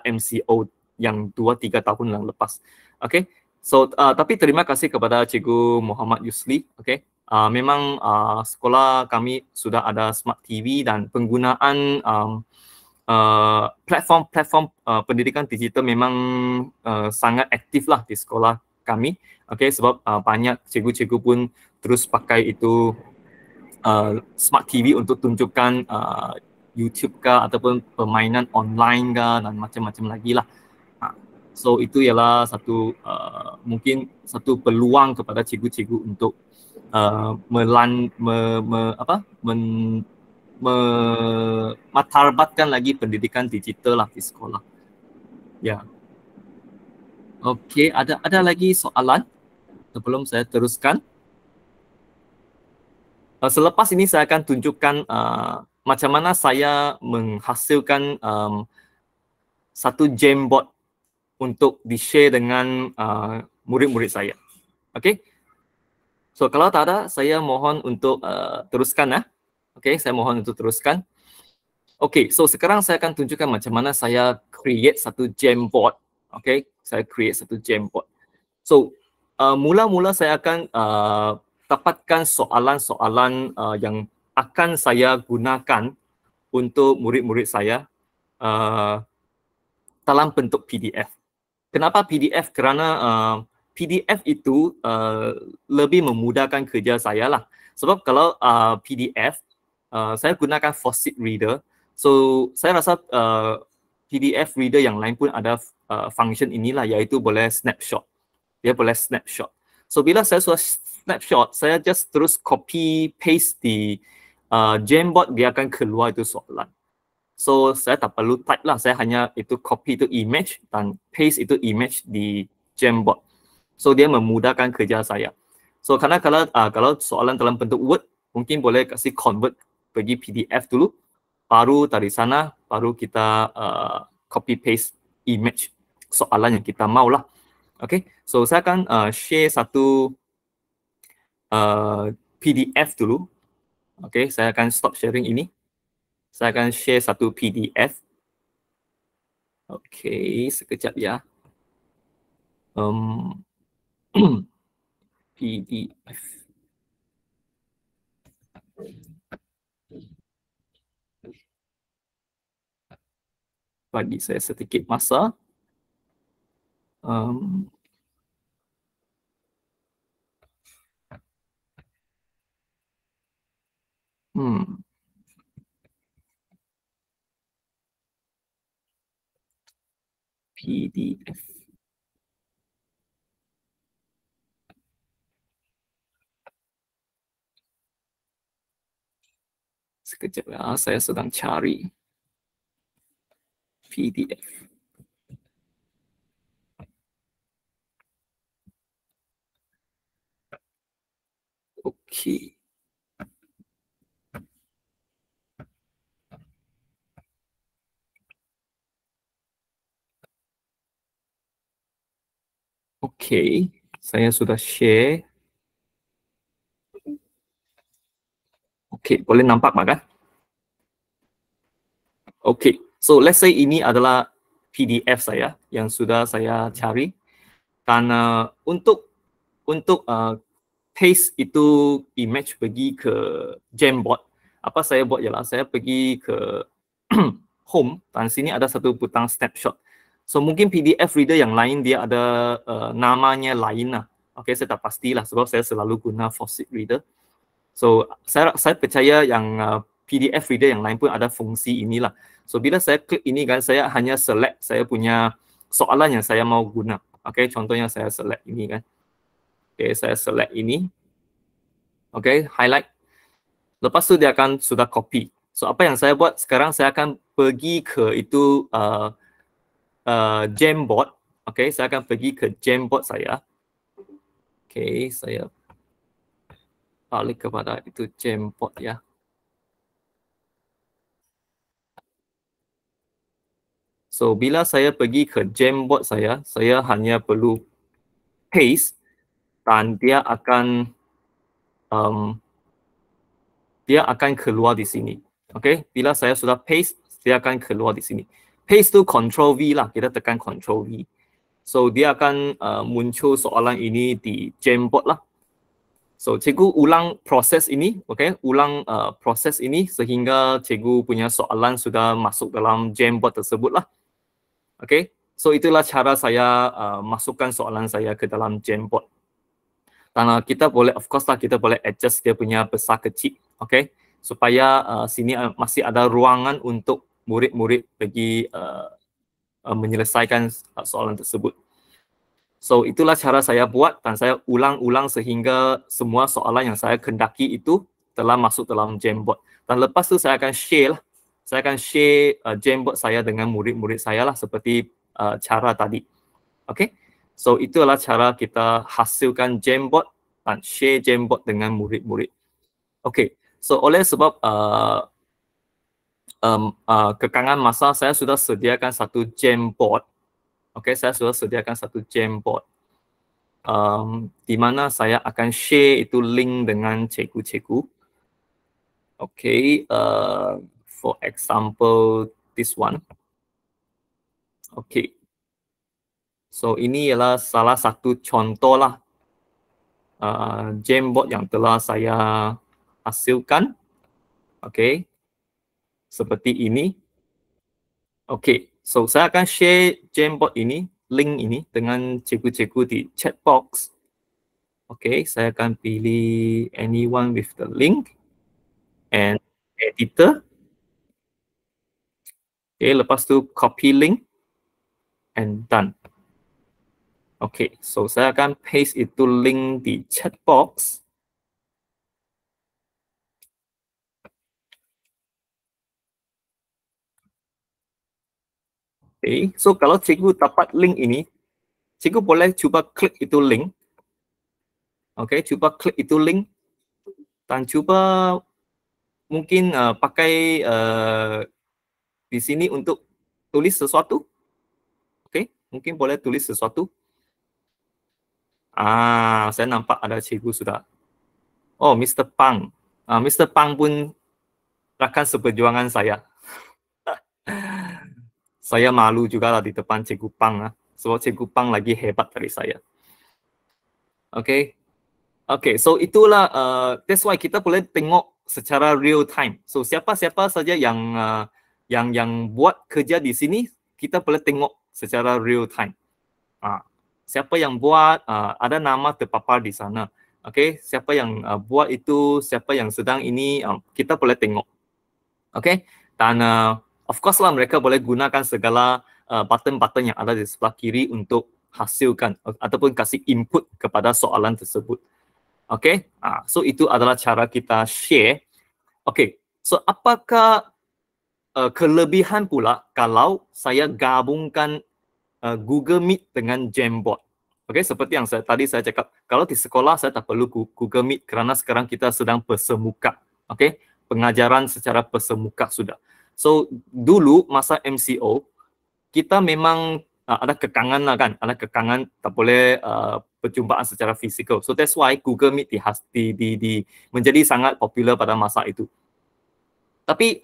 MCO yang 2-3 tahun yang lepas. Okay, so tapi terima kasih kepada Cikgu Muhammad Yusli. Okay, memang sekolah kami sudah ada Smart TV dan penggunaan platform pendidikan digital memang sangat aktif lah di sekolah kami. Okay, sebab banyak cikgu-cikgu pun terus pakai itu Smart TV untuk tunjukkan YouTube ke ataupun permainan online ke dan macam-macam lagi lah. So itu ialah mungkin satu peluang kepada cikgu-cikgu untuk matarbatkan lagi pendidikan digital lah di sekolah. Ya. Okey, ada lagi soalan sebelum saya teruskan? Selepas ini saya akan tunjukkan macam mana saya menghasilkan satu Jamboard untuk di-share dengan murid-murid saya. Okey. So kalau tak ada, saya mohon untuk teruskan . Okey, saya mohon untuk teruskan. Okey, so sekarang saya akan tunjukkan macam mana saya create satu Jamboard. Okey, saya create satu Jamboard. So mula-mula saya akan dapatkan soalan-soalan yang akan saya gunakan untuk murid-murid saya dalam bentuk PDF. Kenapa PDF? Kerana PDF itu lebih memudahkan kerja saya lah. Sebab kalau PDF saya gunakan Faucet Reader. So saya rasa PDF reader yang lain pun ada function inilah, iaitu boleh snapshot. Dia boleh snapshot. So bila saya sudah snapshot, saya just terus copy paste di Jamboard, dia akan keluar itu soalan. So saya tak perlu type lah, saya hanya itu copy itu image dan paste itu image di Jamboard. So dia memudahkan kerja saya. So karena kalau soalan dalam bentuk Word, mungkin boleh kasih convert pergi PDF dulu, baru dari sana baru kita copy paste image soalan yang kita mau lah. Okay, so saya akan share satu PDF dulu. Okay, saya akan stop sharing ini. Saya akan share satu PDF. Okay, sekejap ya. PDF. Bagi saya sedikit masa. PDF. Sekejap ya, saya sedang cari PDF. Okey. Okey, saya sudah share. Okey, boleh nampak kan? Okey, so let's say ini adalah PDF saya yang sudah saya cari. Dan untuk paste itu image pergi ke Jamboard, apa saya buat ialah saya pergi ke home dan sini ada satu butang snapshot. So mungkin PDF reader yang lain dia ada namanya lain lah. Okay, saya tak pastilah sebab saya selalu guna Faucet Reader. So saya percaya yang PDF reader yang lain pun ada fungsi inilah. So bila saya klik ini kan, saya hanya select saya punya soalan yang saya mau guna. Okay, contohnya saya select ini kan. Okay, saya select ini. Okay, highlight. Lepas tu dia akan sudah copy. So apa yang saya buat sekarang, saya akan pergi ke itu Jamboard. Okay, saya akan pergi ke Jamboard saya. Okay, saya balik kepada itu Jamboard ya. So bila saya pergi ke Jamboard saya hanya perlu paste dan dia akan keluar di sini. Okay, bila saya sudah paste, dia akan keluar di sini. Paste tu Ctrl V lah, kita tekan Ctrl V. So dia akan muncul soalan ini di Jamboard lah. So cikgu ulang proses ini, okay, ulang proses ini sehingga cikgu punya soalan sudah masuk dalam Jamboard tersebut lah. Okay, so itulah cara saya masukkan soalan saya ke dalam Jamboard. Dan kita boleh, of course lah, kita boleh adjust dia punya besar kecil, okay, supaya sini masih ada ruangan untuk murid-murid pergi menyelesaikan soalan tersebut. So itulah cara saya buat dan saya ulang-ulang sehingga semua soalan yang saya kendaki itu telah masuk dalam Jamboard. Dan lepas tu saya akan share lah. Saya akan share Jamboard saya dengan murid-murid saya lah seperti cara tadi. Okay. So itulah cara kita hasilkan Jamboard dan share Jamboard dengan murid-murid. Okay. So oleh sebab kekangan masa, saya sudah sediakan satu Jamboard. Okay, saya sudah sediakan satu Jamboard. Di mana saya akan share itu link dengan cikgu-cikgu. Okay, for example, this one. Okay. So ini ialah salah satu contoh lah Jamboard yang telah saya hasilkan. Okay. Seperti ini. Okay. So saya akan share Jamboard ini, link ini dengan cikgu-cikgu di chat box. Okay. Saya akan pilih anyone with the link and editor. Okay, lepas tu copy link and done. Okay, so saya akan paste itu link di chat box. Okay, so kalau cikgu dapat link ini, cikgu boleh cuba klik itu link. Okay, cuba klik itu link dan cuba mungkin pakai di sini untuk tulis sesuatu. Okay, mungkin boleh tulis sesuatu. Saya nampak ada cikgu sudah. Oh, Mr. Pang. Mr. Pang pun rakan seperjuangan saya. Saya malu juga lah di depan cikgu Pang. Sebab cikgu Pang lagi hebat dari saya. Okay. Okay, so itulah, that's why kita boleh tengok secara real time. So siapa-siapa saja yang buat kerja di sini, kita boleh tengok secara real time. Siapa yang buat, ada nama terpapar di sana. Okay, siapa yang buat itu, siapa yang sedang ini, kita boleh tengok. Okay, dan of course lah mereka boleh gunakan segala button-button yang ada di sebelah kiri untuk hasilkan ataupun kasih input kepada soalan tersebut. Okay, so itu adalah cara kita share. Okay, so apakah kelebihan pula kalau saya gabungkan Google Meet dengan Jamboard? Okay, seperti yang tadi saya cakap, kalau di sekolah saya tak perlu Google Meet kerana sekarang kita sedang bersemuka. Okay, pengajaran secara bersemuka sudah. So dulu masa MCO, kita memang ada kekangan lah kan, ada kekangan tak boleh perjumpaan secara fizikal. So that's why Google Meet menjadi sangat popular pada masa itu. Tapi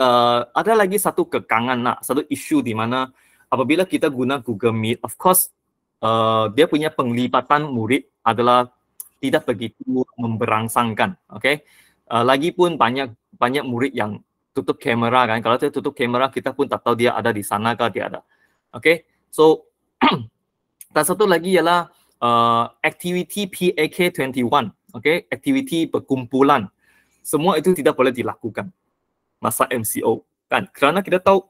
ada lagi satu kekangan lah, satu isu di mana apabila kita guna Google Meet, of course dia punya penglibatan murid adalah tidak begitu memberangsangkan. Okay? Lagipun banyak murid yang tutup kamera kan. Kalau dia tutup kamera, kita pun tak tahu dia ada di sana ke dia ada. Okay? So dan satu lagi ialah activity PAK21, okay? Aktiviti perkumpulan. Semua itu tidak boleh dilakukan masa MCO kan. Kerana kita tahu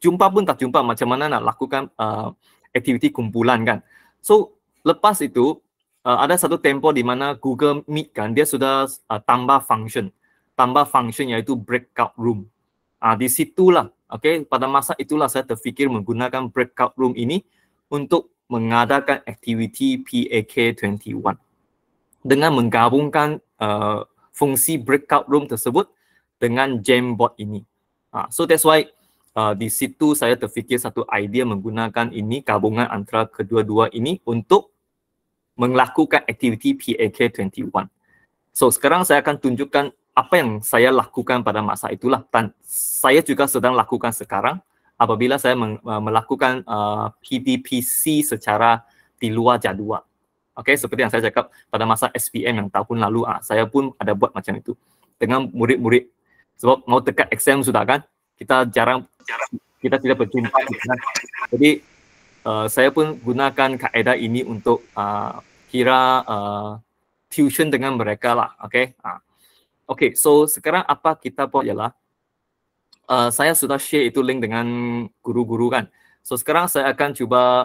jumpa pun tak jumpa, macam mana nak lakukan aktiviti kumpulan kan. So lepas itu ada satu tempoh di mana Google Meet kan dia sudah tambah function iaitu breakout room. Di situlah, okay, pada masa itulah saya terfikir menggunakan breakout room ini untuk mengadakan aktiviti PAK21 dengan menggabungkan fungsi breakout room tersebut dengan Jamboard ini. So that's why di situ saya terfikir satu idea menggunakan ini, gabungan antara kedua-dua ini untuk melakukan aktiviti PAK21. So sekarang saya akan tunjukkan apa yang saya lakukan pada masa itulah, dan saya juga sedang lakukan sekarang apabila saya melakukan PDPC secara di luar jadual. Okay, seperti yang saya cakap pada masa SPM yang tahun lalu, saya pun ada buat macam itu dengan murid-murid. Sebab mau dekat exam sudah kan, kita kita tidak berjumpa. Jadi saya pun gunakan kaedah ini untuk kira tuition dengan mereka lah. Okay. Okay, so sekarang apa kita buat ialah saya sudah share itu link dengan guru-guru kan. So sekarang saya akan cuba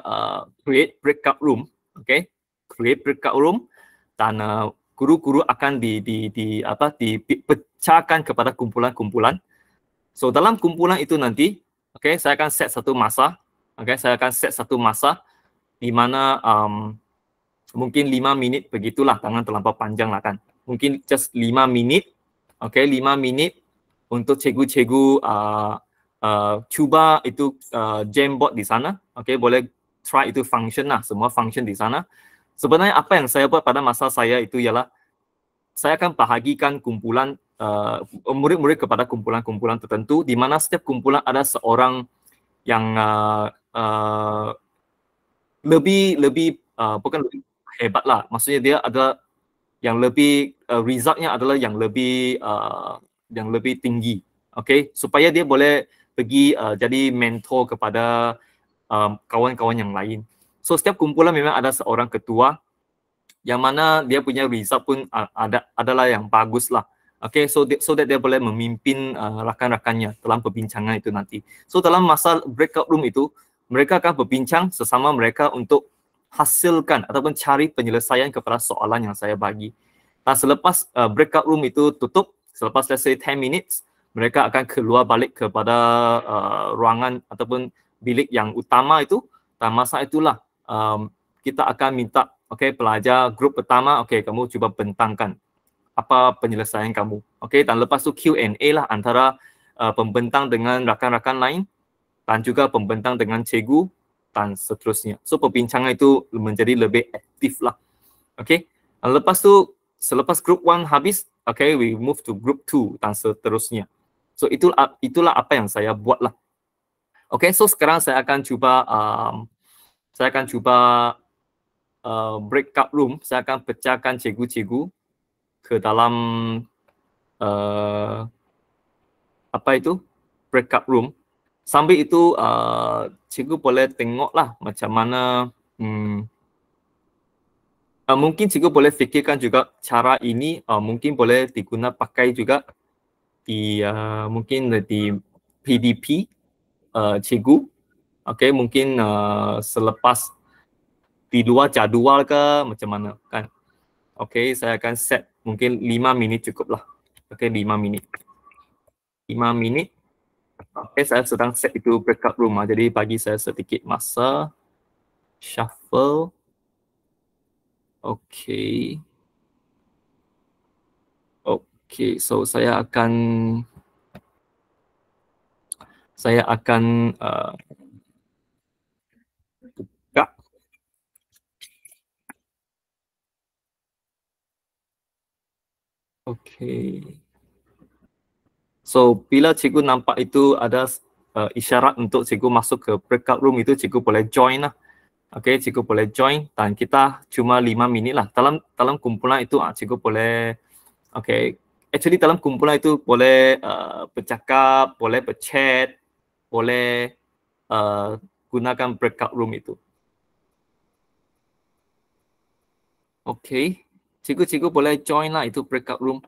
create breakout room. Okay, create breakout room dan guru-guru akan dipecahkan kepada kumpulan-kumpulan. So dalam kumpulan itu nanti, okay, saya akan set satu masa. Okay, saya akan set satu masa di mana mungkin 5 minit begitulah, jangan terlampau panjang lah kan. Mungkin just 5 minit. Okay, 5 minit untuk cikgu-cikgu cuba itu Jamboard di sana. Okay, boleh try itu function lah, semua function di sana. Sebenarnya apa yang saya buat pada masa saya itu ialah saya akan bahagikan kumpulan murid-murid kepada kumpulan-kumpulan tertentu di mana setiap kumpulan ada seorang yang bukan lebih hebat lah. Maksudnya dia ada yang lebih resultnya adalah yang lebih tinggi. Okay, supaya dia boleh pergi jadi mentor kepada kawan-kawan yang lain. So setiap kumpulan memang ada seorang ketua yang mana dia punya result pun adalah yang bagus lah. Okay, so that dia boleh memimpin rakan-rakannya dalam perbincangan itu nanti. So dalam masa breakout room itu, mereka akan berbincang sesama mereka untuk hasilkan ataupun cari penyelesaian kepada soalan yang saya bagi. Dan selepas breakout room itu tutup, selepas let's say 10 minutes, mereka akan keluar balik kepada ruangan ataupun bilik yang utama itu. Dan masa itulah kita akan minta, okay, pelajar grup pertama, okay, kamu cuba bentangkan apa penyelesaian kamu. Okay, dan lepas tu Q&A lah antara pembentang dengan rakan-rakan lain dan juga pembentang dengan cikgu dan seterusnya. So perbincangan itu menjadi lebih aktif lah. Okay, dan lepas tu selepas group 1 habis, okay, we move to group 2 dan seterusnya. So itulah apa yang saya buat lah. Okay, so sekarang saya akan cuba breakout room. Saya akan pecahkan cikgu-cikgu ke dalam apa itu breakout room. Sambil itu cikgu boleh tengoklah macam mana mungkin cikgu boleh fikirkan juga cara ini mungkin boleh digunakan pakai juga di mungkin di PDP cikgu. Okay, mungkin selepas di luar jadual ke macam mana kan. Okay, saya akan set mungkin 5 minit cukup lah. Okay, 5 minit. 5 minit. Okay, saya sedang set itu breakout room. Jadi bagi saya sedikit masa. Shuffle. Okay. Okay, so saya akan buka. Okay. So, bila cikgu nampak itu ada isyarat untuk cikgu masuk ke breakout room itu, cikgu boleh join lah. Okay, cikgu boleh join dan kita cuma 5 minit lah. Dalam kumpulan itu, cikgu boleh, okay, actually dalam kumpulan itu boleh bercakap, boleh berchat, boleh gunakan breakout room itu. Okay, cikgu boleh join lah itu breakout room.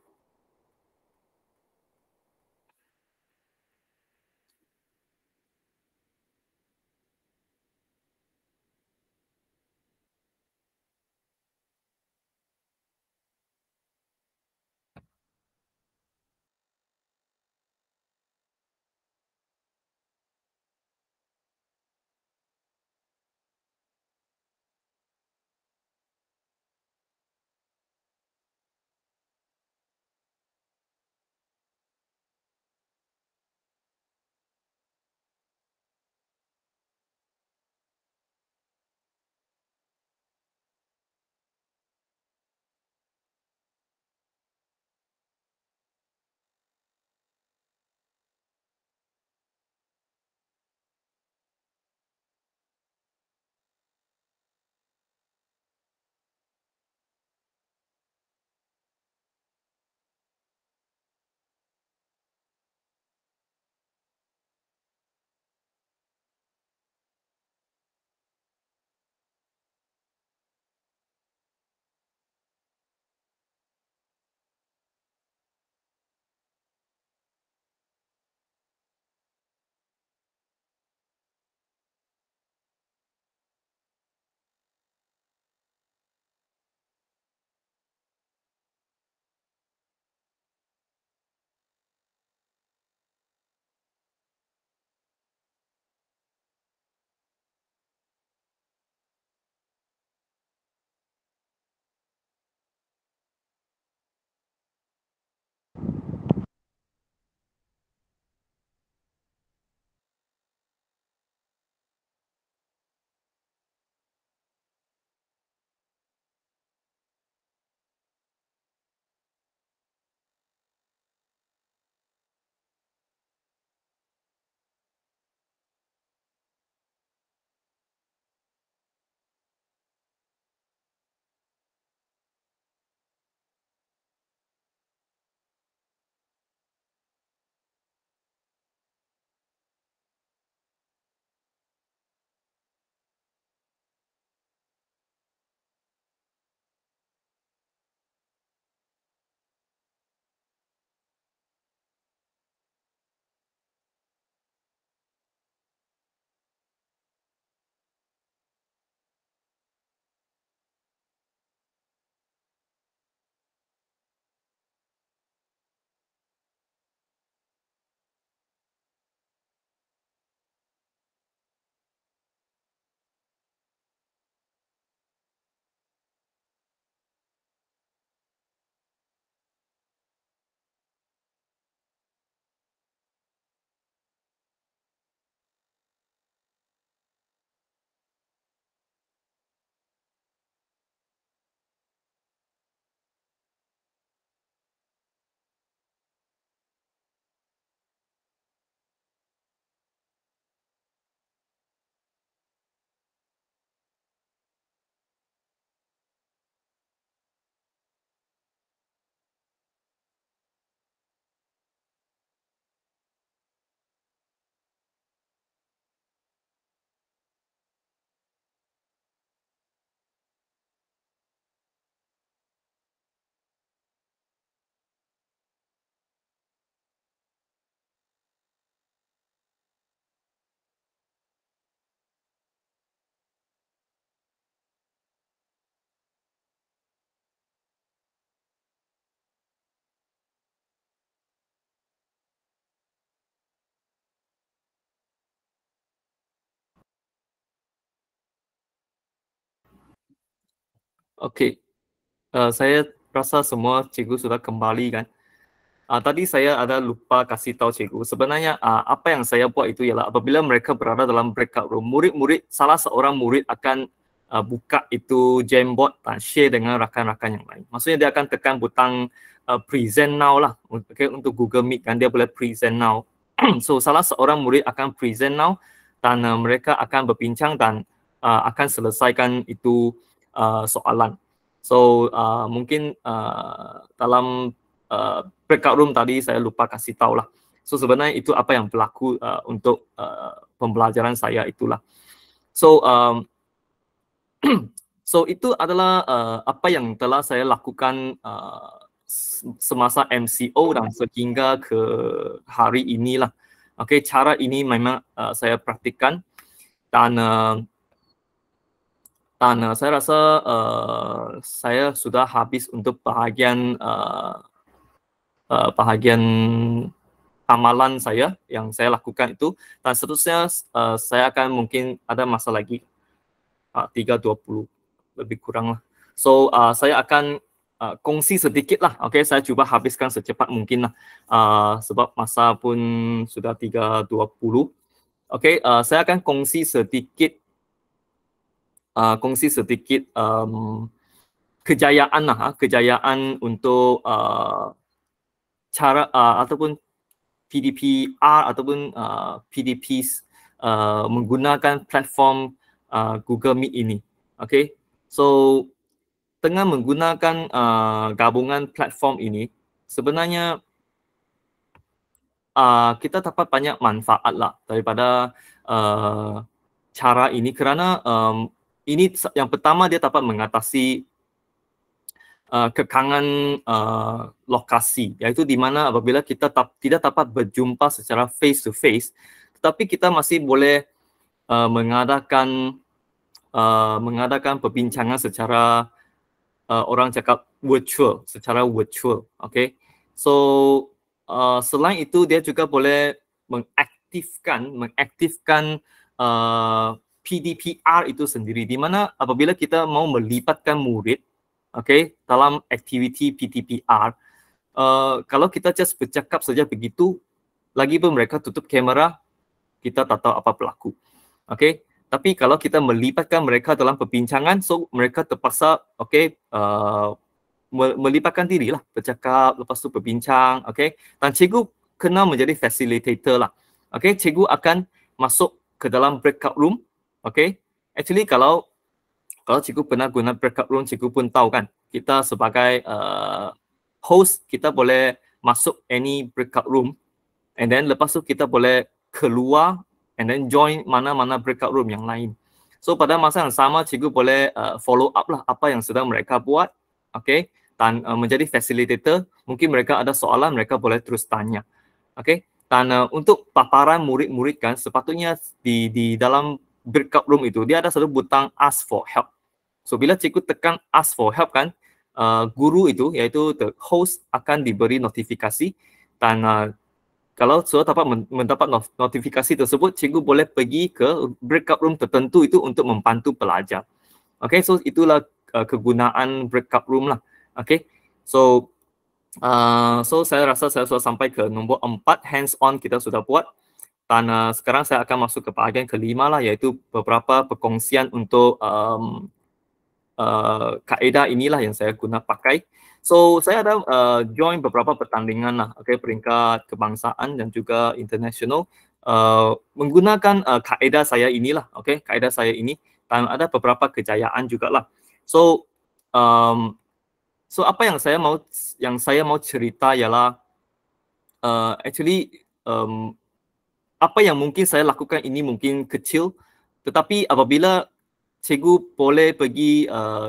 Okey. Saya rasa semua cikgu sudah kembali kan. Tadi saya ada lupa kasih tahu cikgu. Sebenarnya apa yang saya buat itu ialah apabila mereka berada dalam breakout room, salah seorang murid akan buka itu Jamboard dan share dengan rakan-rakan yang lain. Maksudnya dia akan tekan butang present now lah. Okay, untuk Google Meet kan dia boleh present now. So salah seorang murid akan present now dan mereka akan berbincang dan akan selesaikan itu soalan. So mungkin dalam breakout room tadi saya lupa kasih tahu lah. So sebenarnya itu apa yang berlaku untuk pembelajaran saya itulah. So so itu adalah apa yang telah saya lakukan semasa MCO dan sehingga ke hari inilah. Okay, cara ini memang saya praktikkan dan saya rasa saya sudah habis untuk bahagian amalan saya yang saya lakukan itu, dan seterusnya saya akan mungkin ada masa lagi 3:20 lebih kurang lah. So saya akan kongsi sedikit lah. Okay, saya cuba habiskan secepat mungkin lah sebab masa pun sudah 3:20. Okay, saya akan kongsi sedikit kejayaan lah, kejayaan untuk cara ataupun PDPR ataupun PDPs menggunakan platform Google Meet ini. Okay, so dengan menggunakan gabungan platform ini, sebenarnya kita dapat banyak manfaat lah daripada cara ini, kerana ini yang pertama dia dapat mengatasi kekangan lokasi, iaitu di mana apabila kita tidak dapat berjumpa secara face to face, tetapi kita masih boleh mengadakan perbincangan secara orang cakap secara virtual. Okay, so selain itu dia juga boleh mengaktifkan PDPR itu sendiri, di mana apabila kita mau melibatkan murid, okay, dalam aktiviti PDPR, kalau kita just bercakap saja begitu, lagi pun mereka tutup kamera, kita tak tahu apa berlaku. Okay, tapi kalau kita melibatkan mereka dalam perbincangan, so mereka terpaksa melibatkan diri lah, bercakap, lepas tu berbincang. Okay, dan cikgu kena menjadi facilitator lah. Okay, cikgu akan masuk ke dalam breakout room. Okay, actually kalau cikgu pernah guna breakout room, cikgu pun tahu kan, kita sebagai host, kita boleh masuk any breakout room, and then lepas tu kita boleh keluar and then join mana-mana breakout room yang lain. So pada masa yang sama, cikgu boleh follow up lah apa yang sedang mereka buat. Okay, dan menjadi facilitator, mungkin mereka ada soalan, mereka boleh terus tanya. Okay, dan untuk paparan murid-murid kan, sepatutnya di dalam breakout room itu, dia ada satu butang ask for help. So bila cikgu tekan ask for help kan, guru itu, iaitu the host, akan diberi notifikasi, dan kalau sudah dapat mendapat notifikasi tersebut, cikgu boleh pergi ke breakout room tertentu itu untuk membantu pelajar. Okay, so itulah kegunaan breakout room lah. Okay, so saya rasa saya sudah sampai ke nombor 4, hands on kita sudah buat. Dan sekarang saya akan masuk ke bahagian kelima lah, iaitu beberapa perkongsian untuk kaedah inilah yang saya guna pakai. So saya ada join beberapa pertandingan lah, okay, peringkat kebangsaan dan juga international, menggunakan kaedah saya inilah, okay, kaedah saya ini, dan ada beberapa kejayaan juga lah. So apa yang saya mau cerita ialah actually apa yang mungkin saya lakukan ini mungkin kecil, tetapi apabila cikgu boleh pergi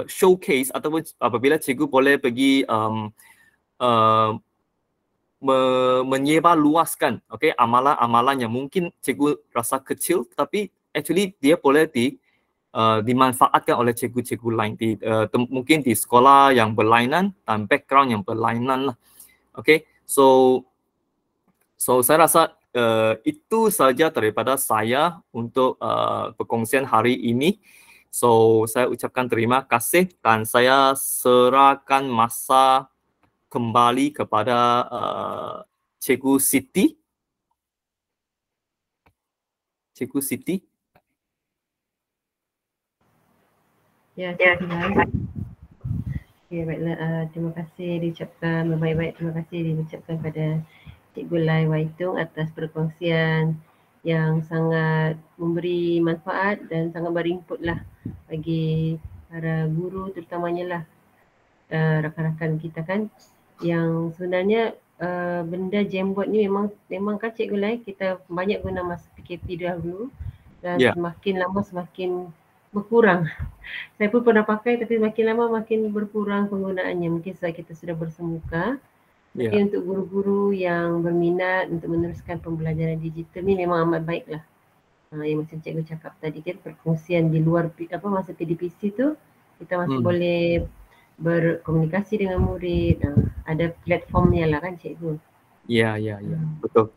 showcase, ataupun apabila cikgu boleh pergi menyebar luaskan, okay, amalan-amalan yang mungkin cikgu rasa kecil, tapi actually dia boleh dimanfaatkan oleh cikgu-cikgu lain mungkin di sekolah yang berlainan dan background yang berlainan lah. Okay, so saya rasa itu saja daripada saya untuk perkongsian hari ini. So saya ucapkan terima kasih dan saya serahkan masa kembali kepada Cikgu Siti. Cikgu Siti. Ya, Cikgu Lai. Okay, baiklah. Terima kasih diucapkan, baik-baik terima kasih diucapkan pada Cikgu Lai Waitung atas perkongsian yang sangat memberi manfaat dan sangat berinput lah bagi para guru terutamanya lah rakan-rakan kita kan, yang sebenarnya benda Jamboard ni memang kan Cikgu Lai kita banyak guna masa PKP dahulu dan semakin lama semakin berkurang. Saya pun pernah pakai tapi makin lama makin berkurang penggunaannya. Mungkin sebab kita sudah bersemuka. Tapi untuk guru-guru yang berminat untuk meneruskan pembelajaran digital ni memang amat baiklah. Yang macam cikgu cakap tadi kan, perkongsian di luar masa PDPC tu kita masih boleh berkomunikasi dengan murid. Ada platformnya lah kan cikgu. Ya, betul.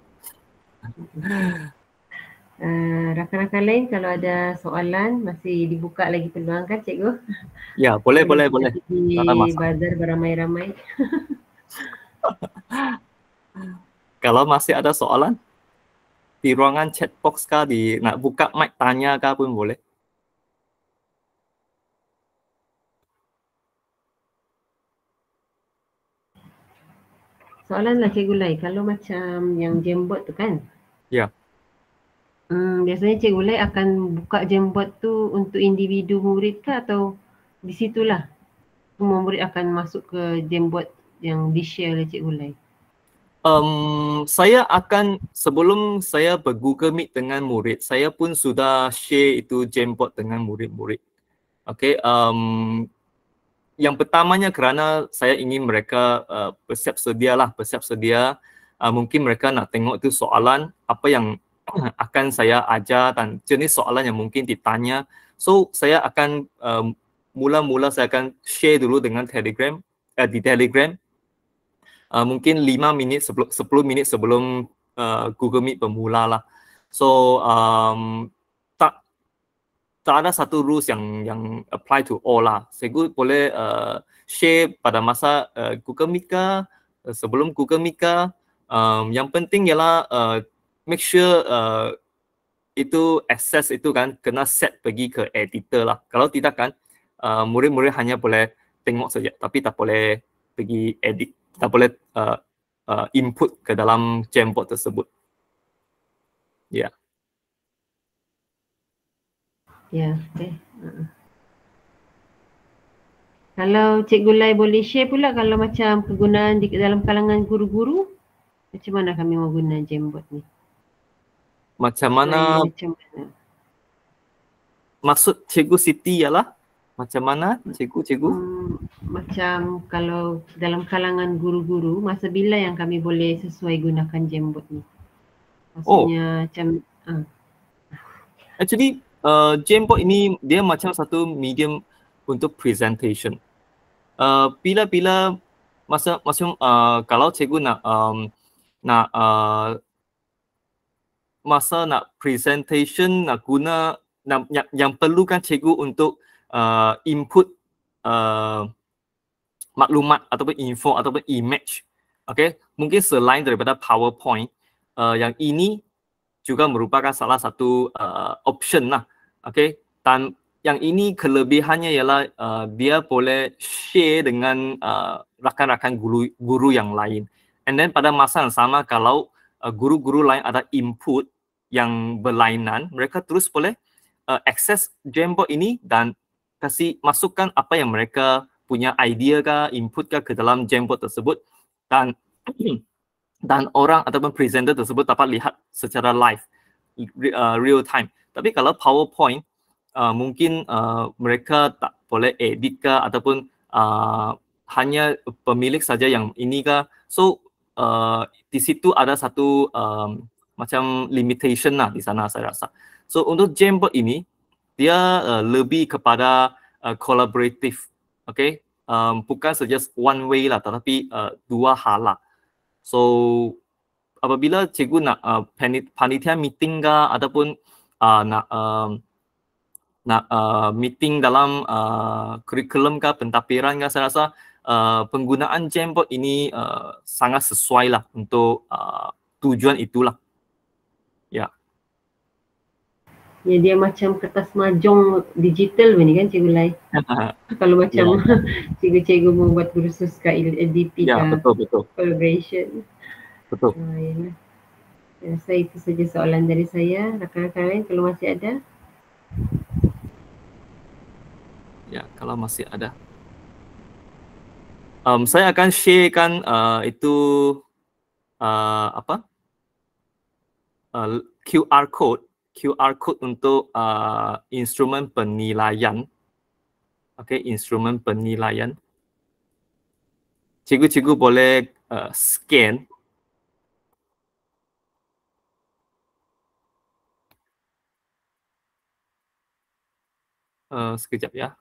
Rakan-rakan lain kalau ada soalan masih dibuka lagi peluang kan cikgu? Ya, boleh. Di bazar beramai-ramai. Kalau masih ada soalan di ruangan chat box kah, nak buka mic tanya kah pun boleh. Soalan lah Cikgu Lai, kalau macam yang Jamboard tu kan? Ya. Biasanya Cikgu Lai akan buka Jamboard tu untuk individu murid kah atau di situlah semua murid akan masuk ke Jamboard yang di-share oleh Cikgu Lai? Saya akan, sebelum saya ber-Google Meet dengan murid, saya pun sudah share itu Jamboard dengan murid-murid. Okay, yang pertamanya kerana saya ingin mereka bersiap sedia. Mungkin mereka nak tengok tu soalan apa yang akan saya ajar dan jenis soalan yang mungkin ditanya. So saya akan mula-mula saya akan share dulu dengan Telegram, di Telegram. Mungkin 5 minit, 10 minit sebelum Google Meet bermula lah. So tak ada satu rules yang apply to all lah. Cikgu boleh share pada masa Google Meet ke, sebelum Google Meet ke. Yang penting ialah make sure itu access itu kan kena set pergi ke editor lah. Kalau tidak kan murid-murid hanya boleh tengok saja tapi tak boleh pergi edit, tak boleh input ke dalam Jamboard tersebut. Ya. Ya, okay. Kalau Cikgu Lai boleh share pula kalau macam kegunaan di dalam kalangan guru-guru, macam mana kami mau guna Jamboard ni? Macam mana? Maksud Cikgu Siti ialah macam mana cikgu? Macam kalau dalam kalangan guru-guru, masa bila yang kami boleh sesuai gunakan Jamboard ni? Maksudnya macam actually Jamboard ini dia macam satu medium untuk presentation. Bila kalau cikgu nak masa nak presentation, nak guna yang perlukan cikgu untuk input maklumat ataupun info ataupun image. Okay, mungkin selain daripada PowerPoint, yang ini juga merupakan salah satu option lah. Okay, dan yang ini kelebihannya ialah dia boleh share dengan rakan-rakan guru yang lain. And then pada masa yang sama kalau guru-guru lain ada input yang berlainan, mereka terus boleh akses Jamboard ini dan kasih masukkan apa yang mereka punya idea ke, input ke dalam Jamboard tersebut dan orang ataupun presenter tersebut dapat lihat secara live, real time. Tapi kalau PowerPoint, mungkin mereka tak boleh edit ke ataupun hanya pemilik saja yang ini ke. So di situ ada satu macam limitation lah di sana saya rasa. So untuk Jamboard ini dia lebih kepada collaborative, okay? Bukan saja one way lah, tetapi dua hal lah. So apabila cikgu nak panitia meeting ke ataupun meeting dalam kurikulum ke pentadbiran ke, saya rasa penggunaan Jamboard ini sangat sesuai lah untuk tujuan itulah. Ya. Ya, dia macam kertas mahjong digital ni kan Cikgu Lai. Kalau macam cikgu-cikgu membuat kursus ke LDP Ya, ke betul. collaboration. Betul. Yalah. Saya itu saja soalan dari saya. Rakan-rakan lain kalau masih ada. Ya, kalau masih ada. Saya akan sharekan itu QR code untuk instrumen penilaian. Okey, instrumen penilaian. Cikgu-cikgu boleh scan. Sekejap ya.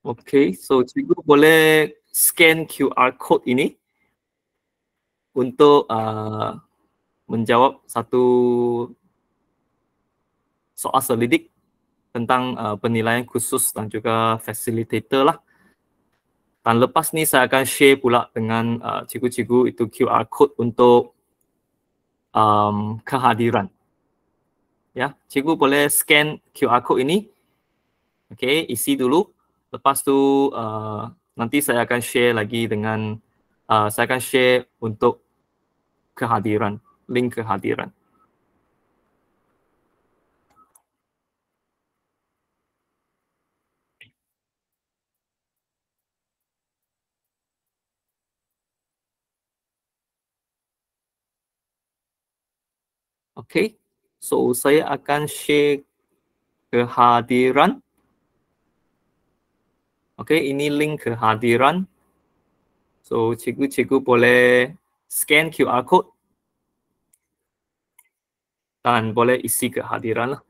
Okey, so cikgu boleh scan QR code ini untuk menjawab satu soal selidik tentang penilaian khusus dan juga facilitator lah. Dan lepas ni saya akan share pula dengan cikgu-cikgu itu QR code untuk kehadiran. Ya, cikgu boleh scan QR code ini. Okey, isi dulu. Lepas tu nanti saya akan share lagi dengan saya akan share untuk kehadiran, link kehadiran. Okey, so saya akan share kehadiran. Okey, ini link kehadiran. So cikgu-cikgu boleh scan QR code dan boleh isi kehadiran lah.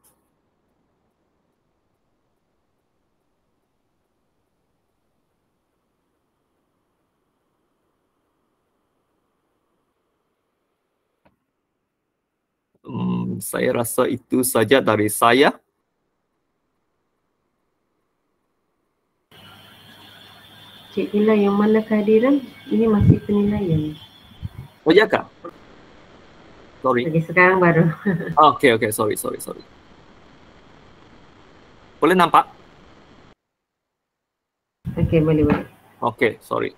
Saya rasa itu saja dari saya. Cikgu Lai, yang mana kehadiran? Ini masih penilaian. Oh ya kak? Sorry. Okey, sekarang baru. Okey, sorry. Boleh nampak? Okey, boleh. Okey, sorry.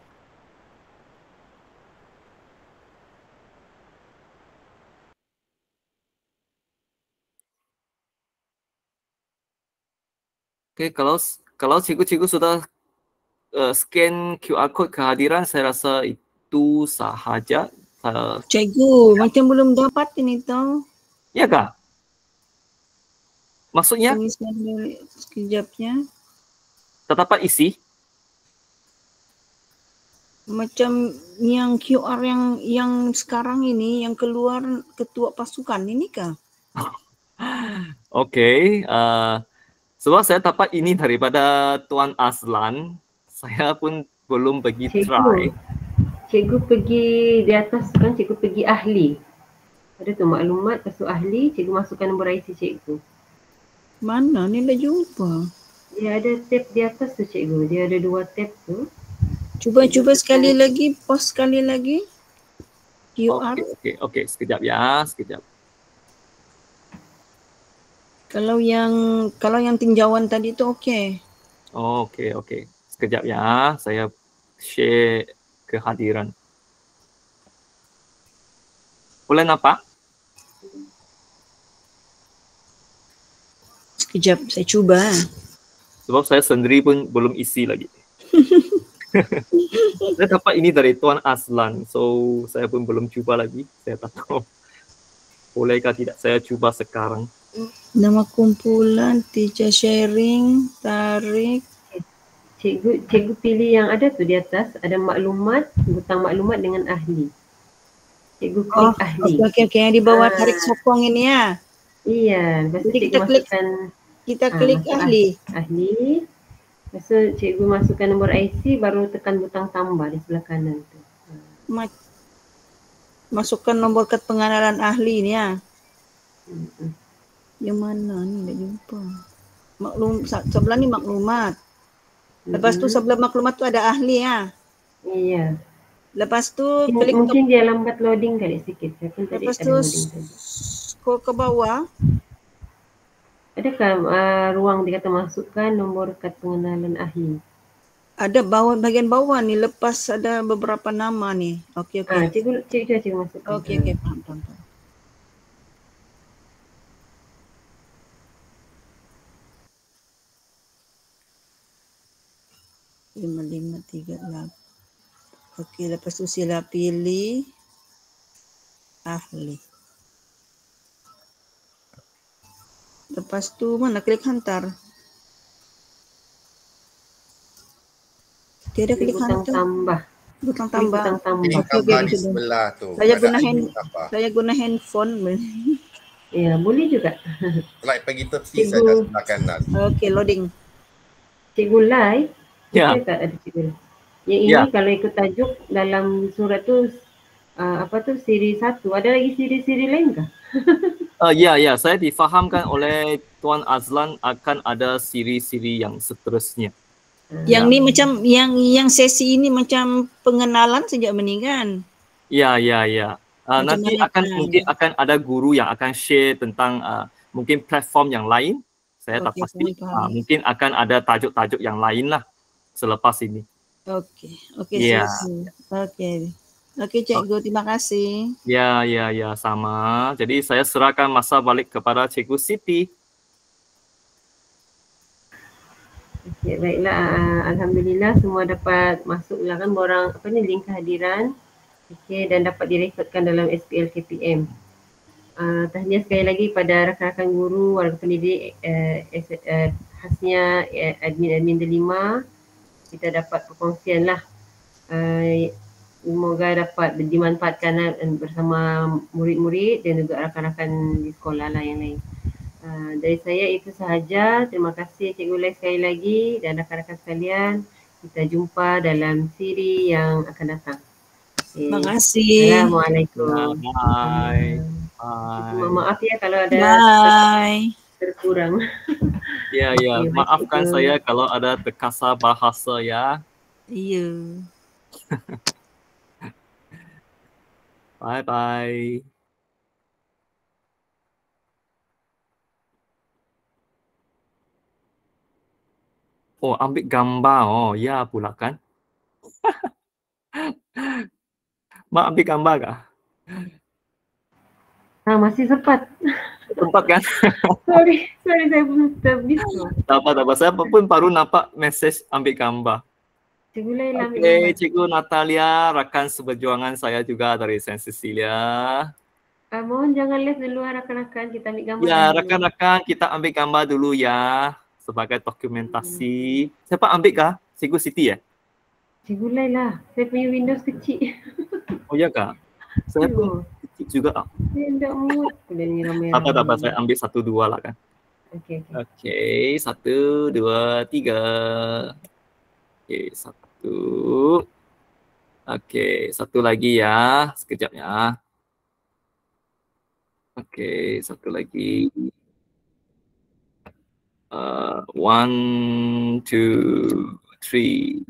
Okey, kalau cikgu-cikgu sudah scan QR code kehadiran, saya rasa itu sahaja. Cikgu, macam belum dapat ini tau. Ya kak? Maksudnya? Sekejap ya. Tak dapat isi? Macam yang QR yang sekarang ini yang keluar ketua pasukan ini kah? Okey, sebab saya dapat ini daripada Tuan Azlan, saya pun belum pergi try. Cikgu pergi di atas kan, cikgu pergi ahli. Ada tu maklumat, lepas tu ahli, cikgu masukkan nombor IC cikgu. Mana ni dah jumpa? Dia ada tab di atas tu cikgu, dia ada 2 tab tu. Cuba sekali lagi, pause sekali lagi. QR. Okey, sekejap ya, sekejap. Kalau yang tinjauan tadi tu okey. Okey. Sekejap ya, saya share kehadiran. Boleh nampak? Sekejap, saya cuba. Sebab saya sendiri pun belum isi lagi. Saya dapat ini dari Tuan Azlan, so saya pun belum cuba lagi. Saya tak tahu bolehkah tidak saya cuba sekarang. Nama kumpulan, teacher sharing, tarik. Cikgu pilih yang ada tu di atas, ada maklumat, butang maklumat dengan ahli. Cikgu klik ahli. Okey. Yang di bawah tarik sokong ini ya. Iya, lepas tu Jadi cikgu masukkan kita klik masuk ahli. ahli. Lepas tu cikgu masukkan nombor IC, baru tekan butang tambah di sebelah kanan tu. Masukkan nombor kad pengenalan ahli ni ya. Mm-mm. Yang mana ni tak jumpa. Sebelah ni maklumat. Lepas tu sebelah maklumat tu ada ahli ya. Iya. Lepas tu Mungkin dia lambat loading kali sikit. Saya pun tadi lepas ada tu loading tadi. scroll ke bawah. Adakah ruang dia kata masukkan nombor kad pengenalan ahli? Ada bagian bawah ni, lepas ada beberapa nama ni. Okey. Cikgu masukkan. Okey, faham. 5538. Okey, lepas tu sila pilih ahli. Lepas tu mana klik hantar. Tiada klik butang hantar. tambah. Butang tambah. Butang tambah. Gambar di sebelah tu. Saya guna handphone. Ya, boleh juga. Slide pergi tepi saja sebelah kanan. Okey, loading. Cikgu live. Ya. Tak ada cikgu. Yang ini kalau ikut tajuk dalam surat tu siri 1. Ada lagi siri-siri lain kah? Ya, saya difahamkan oleh Tuan Azlan akan ada siri-siri yang seterusnya. Yang ni macam yang sesi ini macam pengenalan sejak meninggal. Ya. Nanti mungkin akan ada guru yang akan share tentang mungkin platform yang lain. Saya tak pasti. Mungkin akan ada tajuk-tajuk yang lain lah selepas ini. Okey, Ya. Okey, cikgu, terima kasih. Ya, sama. Jadi saya serahkan masa balik kepada Cikgu Siti. Okey, baiklah. Alhamdulillah semua dapat masuk lah kan borang link kehadiran. Okey, dan dapat direkodkan dalam SPL KPM. Tahniah sekali lagi pada rakan-rakan guru, warga pendidik, khasnya admin delima. Kita dapat perkongsian lah. Semoga dapat dimanfaatkan bersama murid-murid dan juga rakan-rakan di sekolah lah yang lain. Dari saya itu sahaja. Terima kasih Cikgu Lai sekali lagi dan rakan-rakan sekalian. Kita jumpa dalam siri yang akan datang. Terima kasih. Assalamualaikum. Bye. Maaf ya kalau ada terkurang. Ya. Maafkan saya kalau ada terkasar bahasa ya. Iya. Bye. Oh, ambil gambar. Oh, ya pula kan. Mak ambil gambar kah? Masih sempat. Sempat kan? Sorry saya belum terbit. Tak apa. Saya pun baru nampak mesej ambil gambar. Cikgu Lai ambil gambar. gambar. Cikgu Natalia, rakan seperjuangan saya juga dari Saint Cecilia. Mohon jangan live dulu rakan-rakan, kita ambil gambar. Ya, rakan-rakan kita ambil gambar dulu ya sebagai dokumentasi. Siapa ambil kah? Cikgu Siti ya? Cikgu Lai lah. Saya punya Windows kecil. Oh ya kah? Saya pun kecil juga. Saya tak mood. Tak apa. Saya ambil 1, 2 lah kan. Okey. 1, 2, 3. Okey, 1. Okey, 1 lagi ya. Sekejap ya. Okey, 1 lagi. 1, 2, 3.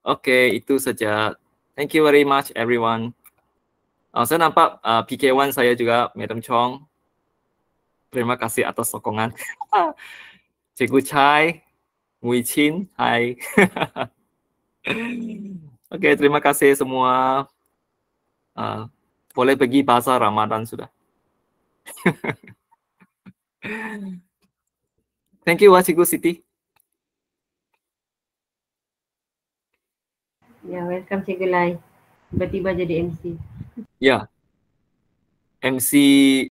Okey, itu saja. Thank you very much everyone. Saya nampak PK1 saya juga, Madam Chong. Terima kasih atas sokongan. Cikgu Chai, Mui Chin, hai. Okey, terima kasih semua. Boleh pergi bazar Ramadan sudah. Thank you, Cikgu Siti. Ya, welcome Cikgu Lai. Tiba-tiba jadi MC. Ya. MC